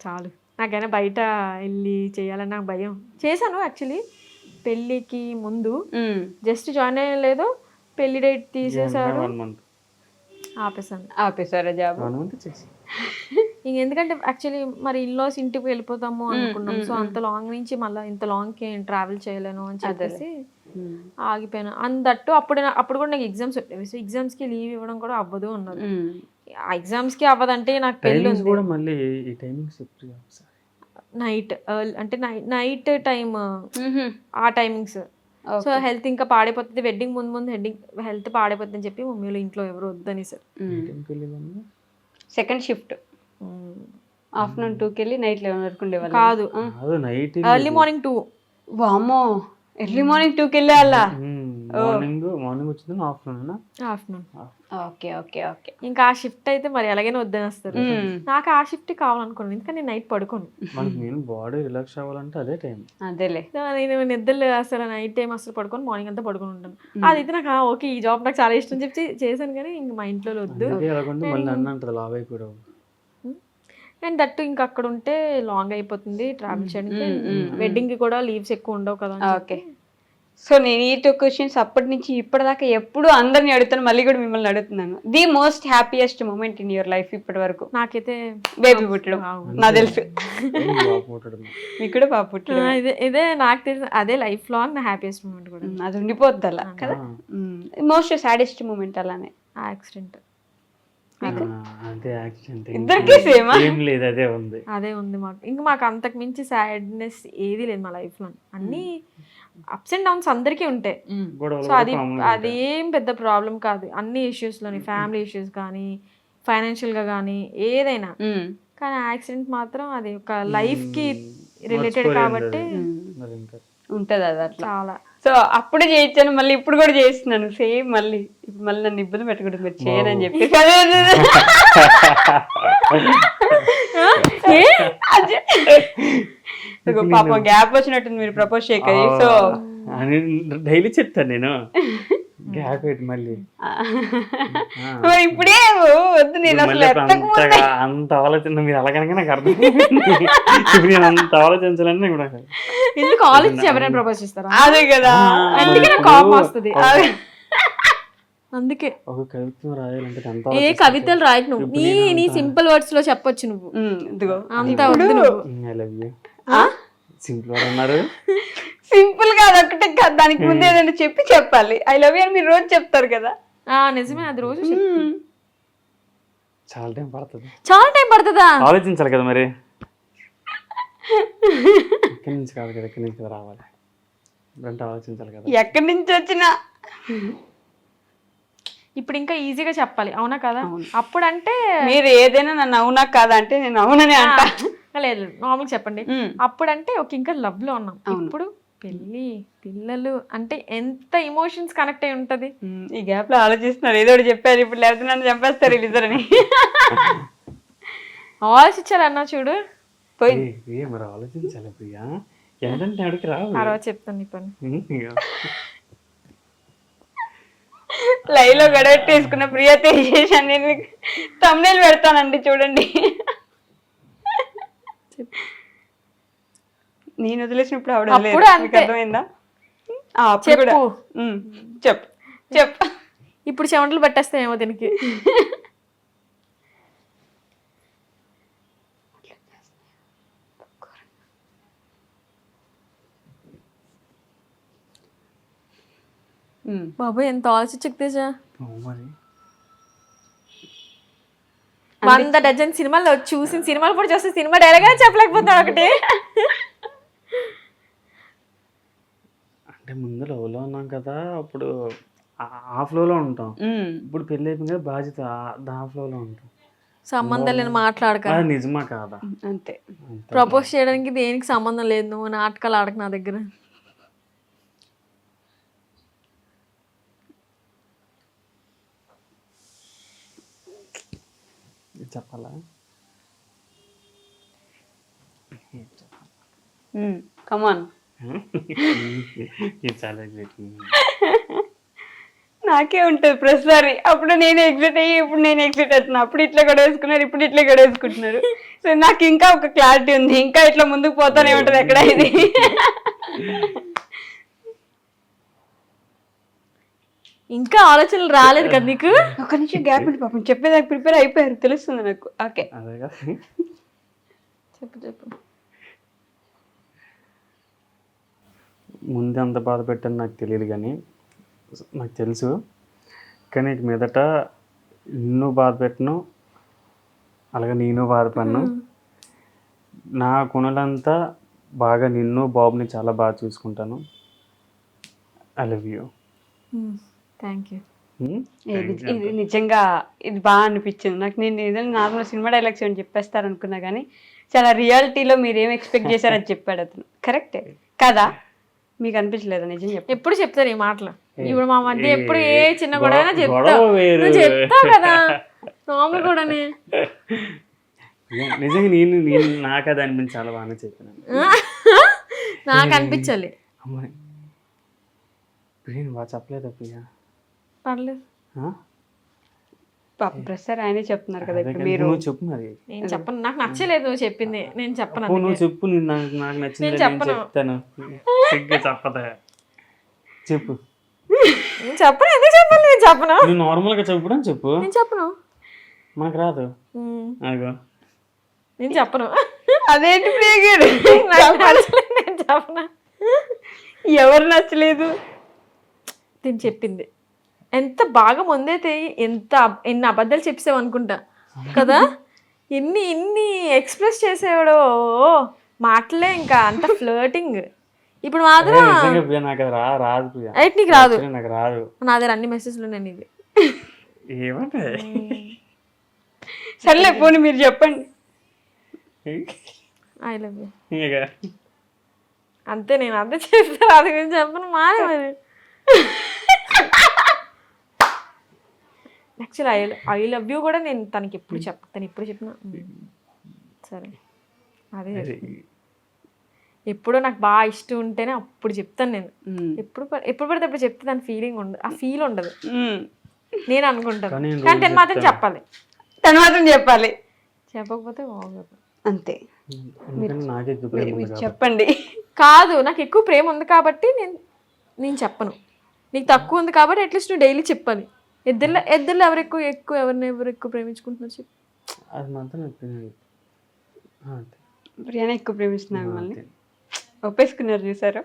చాలు. నాకైనా బయట వెళ్ళి చేయాలని నాకు భయం. చేశాను యాక్చువల్లీ పెళ్ళికి ముందు, జస్ట్ జాయిన్ అయ్యలేదు. పెళ్లి డేట్ తీసేశారు, ఆపేసారా జాబ్? ఎందుకంటే యాక్చువల్లీ మరి ఇన్లాస్ ఇంటికి వెళ్ళిపోతాము అనుకున్నాం. సో అంత లాంగ్ నుంచి మళ్ళీ ఇంత లాంగ్ కి ట్రావెల్ చేయలేను అని చెప్పేసి ఆగిపోయాను. అందట్టు అప్పుడు కూడా నాకు ఎగ్జామ్స్ ఉండేవి. సో ఎగ్జామ్స్ కి లీవ్ ఇవ్వడం కూడా అవ్వదు అన్నారు. ఆ ఎగ్జామ్స్ కి అవ్వదంటే నాకు పెళ్ళి ఉంది. నైట్ అంటే నైట్ టైమ్ ఆ టైమింగ్స్. సో హెల్త్ ఇంకా పాడైపోతుంది, వెడ్డింగ్ ముందు హెల్త్ పాడైపోతుంది అని చెప్పి మమ్మీలో ఇంట్లో ఎవరు వద్దని సార్. సెకండ్ షిఫ్ట్ ఆఫ్టర్నూన్ 2కి వెళ్ళి నైట్ 11 వరకు ఉండేవాళ్ళు. కాదు, ఎర్లీ మార్నింగ్ 2. వామ్మో, ఎర్లీ మార్నింగ్ 2కి వెళ్ళేవాళ్ళ? మార్నింగ్ వచ్చింది, ఆఫ్టర్నూన్. Okay okay okay. ఇంకా ఆ షిఫ్ట్ అయితే మరి ఎలాగైనా వద్దని వస్తారు. నాకు ఆ షిఫ్ట్ కావాలనుకున్నాను, ఎందుకంటే నేను నైట్ పడుకోను. బాడీ రిలాక్స్ అవ్వాలంటే అదే టైం. అదేలే, నేను నిద్రలు అసలు నైట్ టైం అసలు పడుకొని మార్నింగ్ అంతా పడుకొని ఉంటాను. అదైతే నాకు ఓకే, ఈ జాబ్ నాకు చాలా ఇష్టం చెప్పి చేశాను. కానీ ఇంక మా ఇంట్లో వద్దు అండ్ దట్టు ఇంకా అక్కడ ఉంటే లాంగ్ అయిపోతుంది ట్రావెల్ చేయడానికి. వెడ్డింగ్ కి కూడా లీవ్స్ ఎక్కువ ఉండవు కదా. ఓకే. సో నేను ఈ 2 క్వశ్చన్స్ అప్పటి నుంచి ఇప్పటిదాకా ఎప్పుడు అందరిని అడుగుతాను, మళ్ళీ కూడా మిమ్మల్ని అడుగుతున్నాను. The most happiest moment in your life ఇప్పటి వరకు? నాకైతే బేబీ పుట్టడం, నాకు తెలుసు. మీకు కూడా బాబు పుట్టడం, ఇదే నాకు తెలుసు. అదే లైఫ్ లాంగ్ నా హ్యాపీయెస్ట్ మూమెంట్ కూడా. అది ఉండిపోద్ది అలా కదా. మోస్ట్ సాడెస్ట్ మూమెంట్ అలానే యాక్సిడెంట్. ఇద్దరికి సేమా? అదే ఉంది మాకు. ఇంకా మాకు అంతకు మించి సాడ్నెస్ ఏది లేదు మా లైఫ్ లో. అన్ని అప్స్ అండ్ డౌన్స్ అందరికీ ఉంటాయి. సో అది ఏం పెద్ద ప్రాబ్లం కాదు. అన్ని ఇష్యూస్ లోని, ఫ్యామిలీ ఇష్యూస్ కానీ, ఫైనాన్షియల్ గా కానీ, ఏదైనా. కానీ యాక్సిడెంట్ మాత్రం అది ఒక లైఫ్ కి రిలేటెడ్ కాబట్టి ఉంటది అది అట్లా చాలా. సో అప్పుడు చేయించాను, మళ్ళీ ఇప్పుడు కూడా చేస్తున్నాను సేమ్. మళ్ళీ మళ్ళీ నన్ను ఇబ్బంది పెట్టకూడదు మీరు చేయనని చెప్పి పాపం గ్యాప్ వచ్చినట్టుంది మీరు ప్రపోజ్ చేయకది. సో డైలీ చెప్తాను నేను గ్యాప్ పెట్టి మళ్ళీ ఇప్పుడే వద్దు, నేను అసలు అంత ఆలోచన మీరు అలాగనగా నాకు అర్థం. ఇప్పుడు నేను అంత ఆలోచించాలని కూడా ఎందుకు ఆలోచించి ఎవరైనా ప్రపోజ్ చేస్తారా? అదే కదా, అందుకే నాకు కోపం వస్తుంది. అందుకే ఒక కవిత్వం రాయాలంటే ఎంత ఏ కవితలు రాయకు నువ్వు, నీ సింపుల్ వర్డ్స్ లో చెప్పొచ్చు నువ్వు. ఇదిగో అంత వద్దు నువ్వు. ఐ లవ్ యూ సింపుల్ గా అన్నారు. సింపుల్ గా అదొకటే కాదు, దానికి ముందు ఏదైనా చెప్పాలి. ఐ లవ్ యూ అని మీరు రోజు చెప్తారు కదా. నిజమే, అది రోజు చాలా టైం పడుతుంది. చాలా టైం పడుతుందా? ఆలోచించాలి కదా మరి. ఎక్కడి నుంచి కాదు కదా, ఎక్కడి నుంచి కదా రావాలి అంటే ఆలోచించాలి కదా. ఎక్కడి నుంచి వచ్చినా ఇప్పుడు ఇంకా ఈజీగా చెప్పాలి, అవునా కదా? అప్పుడంటే మీరు ఏదైనా నన్ను అవునా కాదా అంటే నేను అవునని అంటా. లేదు నార్మల్ చెప్పండి. అప్పుడంటే ఒక ఇంకా లవ్ లో ఉన్నాం, ఇప్పుడు పెళ్ళి పిల్లలు అంటే ఎంత ఇమోషన్స్ కనెక్ట్ అయి ఉంటది. ఈ గ్యాప్ లో ఆలోచిస్తున్నారు, ఏదో ఒకటి చెప్పారు, ఇప్పుడు లేకపోతే నన్ను చంపేస్తారు వీళ్ళిద్దరని. ఆలోచించాలన్నా చూడు పోయి మరి ఆలోచించాలి ప్రియా. ఏంటంటే అడిగి రావు. తర్వాత చెప్తాను నీ పని. లైవ్ లో గడవెట్టేసుకున్న ప్రియా తేజేశాను నేను. తమ్నేల్ పెడతానండి చూడండి. నేను వదిలేసినప్పుడు ఆవిడ అర్థమైందా? చెప్పు చెప్పు. ఇప్పుడు చెమటలు పట్టేస్తాయేమో దీనికి. బాబాయ్ ఎంత ఆలోచించా. 100 డజన్ సినిమాల్లో చూసిన సినిమాలు కూడా చూస్తే సినిమా డైలాగ్ చెప్పలేకపోతాడు ఒకటి. అంటే ముందు లవ్లో ఉన్నాం కదా, అప్పుడు ఆ ఫ్లోలో ఉంటాం. ఇప్పుడు పెళ్ళి అయిపోయింది కదా, బాధ్యత దా ఫ్లోలో ఉంటాం. సంబంధం లేని మాట్లాడక. నిజమా కాదా? అంతే. ప్రపోజ్ చేయడానికి దేనికి సంబంధం లేదు, నువ్వు నాటకాలు ఆడక నా దగ్గర. చెప్పాలా? కమాన్. చాలా నాకే ఉంటుంది ప్రతిసారి. అప్పుడు నేను ఎగ్జిట్ అయ్యి ఇప్పుడు నేను ఎగ్జిట్ అవుతున్నా. అప్పుడు ఇట్లా గడవేసుకున్నారు, ఇప్పుడు ఇట్లా గడవేసుకుంటున్నారు. సో నాకు ఇంకా ఒక క్లారిటీ ఉంది, ఇంకా ఇట్లా ముందుకు పోతానే ఉంటుంది ఎక్కడ ఇది. ఇంకా ఆలోచనలు రాలేదు కదా నీకు? ఒక నిమిషం గ్యాప్ ఉంది పాపం, చెప్పేదానికి ప్రిపేర్ అయిపోయారు తెలుస్తుంది నాకు. ఓకే చెప్పు. ముందు అంత బాధ పెట్టని నాకు తెలియదు, కానీ నాకు తెలుసు. కానీ మీదట నిన్ను బాధ పెట్టను, అలాగే నేను బాధపడను. నా కొనులంతా బాగా నిన్ను బాబుని చాలా బాగా చూసుకుంటాను. I love you. Thank you. ఇది నిజంగా ఇది బాగా అనిపించింది నాకు. నేను ఏదైనా నార్మల్ సినిమా డైలాగ్స్ ఏమైనా చెప్పేస్తారు అనుకున్నా, కానీ చాలా రియాలిటీలో మీరు ఏం ఎక్స్పెక్ట్ చేశారని చెప్పాడు అతను. కరెక్టే కదా? మీకు అనిపించలేదా? నిజం చెప్పు. ఎప్పుడు చెప్తారు ఈ మాటలు? ఇప్పుడు మా మధ్య ఎప్పుడు ఏ చిన్న గొడవ చెప్తావు కదా, నార్మల్ కూడానే. నిజంగా నేను నాకు అది అనిపించి చాలా బాగానే చెప్పాను. నాకు అనిపించాలి. అమ్మాయి ప్రియ బాగా చెప్పలేదా? ప్రియా పర్లేదు, ప్రసాద్ ఆయనే చెప్తున్నారు కదా. ఇప్పుడు మీరు చెప్పు. మరి నేను చెప్పను, నాకు నచ్చలేదు నువ్వు చెప్పింది. నేను చెప్పను. నువ్వు చెప్పు, నాకు నచ్చింది చెప్తాను. చెప్పదా? చెప్పు. నేను చెప్పను. ఎందుకు చెప్పాలి? నేను చెప్పను. నువ్వు నార్మల్ గా చెప్పు. చెప్పు. నేను చెప్పను. మాకు రాదు. నేను చెప్పను. అదేంటి ప్రియ గారు? నేను చెప్పను. ఎవరు నచ్చలేదు? నేను చెప్పింది ఎంత బాగా ముందైతే ఎన్ని అబద్ధాలు చెప్పేసావు అనుకుంటా కదా. ఇన్ని ఎక్స్ప్రెస్ చేసేవాడు మాటలే, ఇంకా అంత ఫ్లర్టింగ్. ఇప్పుడు మాత్రం నీకు రాదు. నా దగ్గర అన్ని మెసేజ్లు ఉన్నాయి నీది. సర్లే పోనీ మీరు చెప్పండి. ఐ లవ్ యూ అంతే. నేను అంతే చేస్తాను, అది గురించి చెప్పను. మానే మరి యాక్చువల్లీ ఐ లవ్ యూ కూడా నేను తనకి ఎప్పుడు తను ఎప్పుడు చెప్పినా సరే అదే ఎప్పుడో నాకు బాగా ఇష్టం ఉంటేనే అప్పుడు చెప్తాను నేను. ఎప్పుడు పడితే అప్పుడు చెప్తే దాని ఫీలింగ్ ఉండదు, ఆ ఫీల్ ఉండదు నేను అనుకుంటాను. కానీ తను మాత్రం చెప్పాలి, తను మాత్రం చెప్పాలి, చెప్పకపోతే బాగోదు అంతే. నాకే ఎక్కువ ప్రేమ ఉంది కాబట్టి. చెప్పండి. కాదు నాకు ఎక్కువ ప్రేమ ఉంది కాబట్టి నేను చెప్పను, నీకు తక్కువ ఉంది కాబట్టి అట్లీస్ట్ నువ్వు డైలీ చెప్పాలి. ఇద్దరిలో ఎవరు ఎక్కువ ప్రేమించుకుంటున్నారు చెప్పు. అది మాత్రం అంతే. ప్రియానే ఎక్కువ ప్రేమిస్తున్నారు మిమ్మల్ని. ఒప్పేసుకున్నారు చూసారు,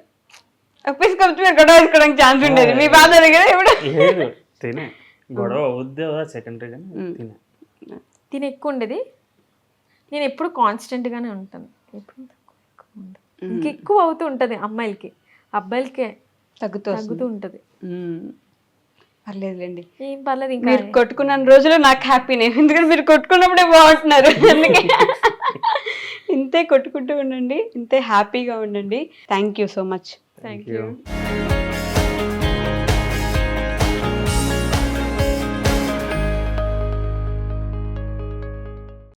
ఒప్పేసుకోవచ్చు మీరు గొడవ వేసుకోవడానికి ఛాన్స్ ఉండేది మీ బాధ దగ్గర. ఇప్పుడు లేదు తినే గొడవ వద్దే సెకండరీ కానీ తిని ఎక్కువ ఉండేది. నేను ఎప్పుడు కాన్స్టెంట్గానే ఉంటాను, ఎప్పుడు ఎక్కువ ఉండదు. ఇంకెక్కువ అవుతూ ఉంటుంది అమ్మాయిలకి, అబ్బాయిలకే తగ్గుతూ ఉంటుంది. పర్లేదులేండి, ఏం పర్లేదు. ఇంకా మీరు కొట్టుకున్న రోజులు నాకు హ్యాపీనే, ఎందుకంటే మీరు కొట్టుకున్నప్పుడే బాగుంటున్నారు. అందుకే ఇంతే కొట్టుకుంటూ ఉండండి, ఇంతే హ్యాపీగా ఉండండి. Thank you so much. Thank you.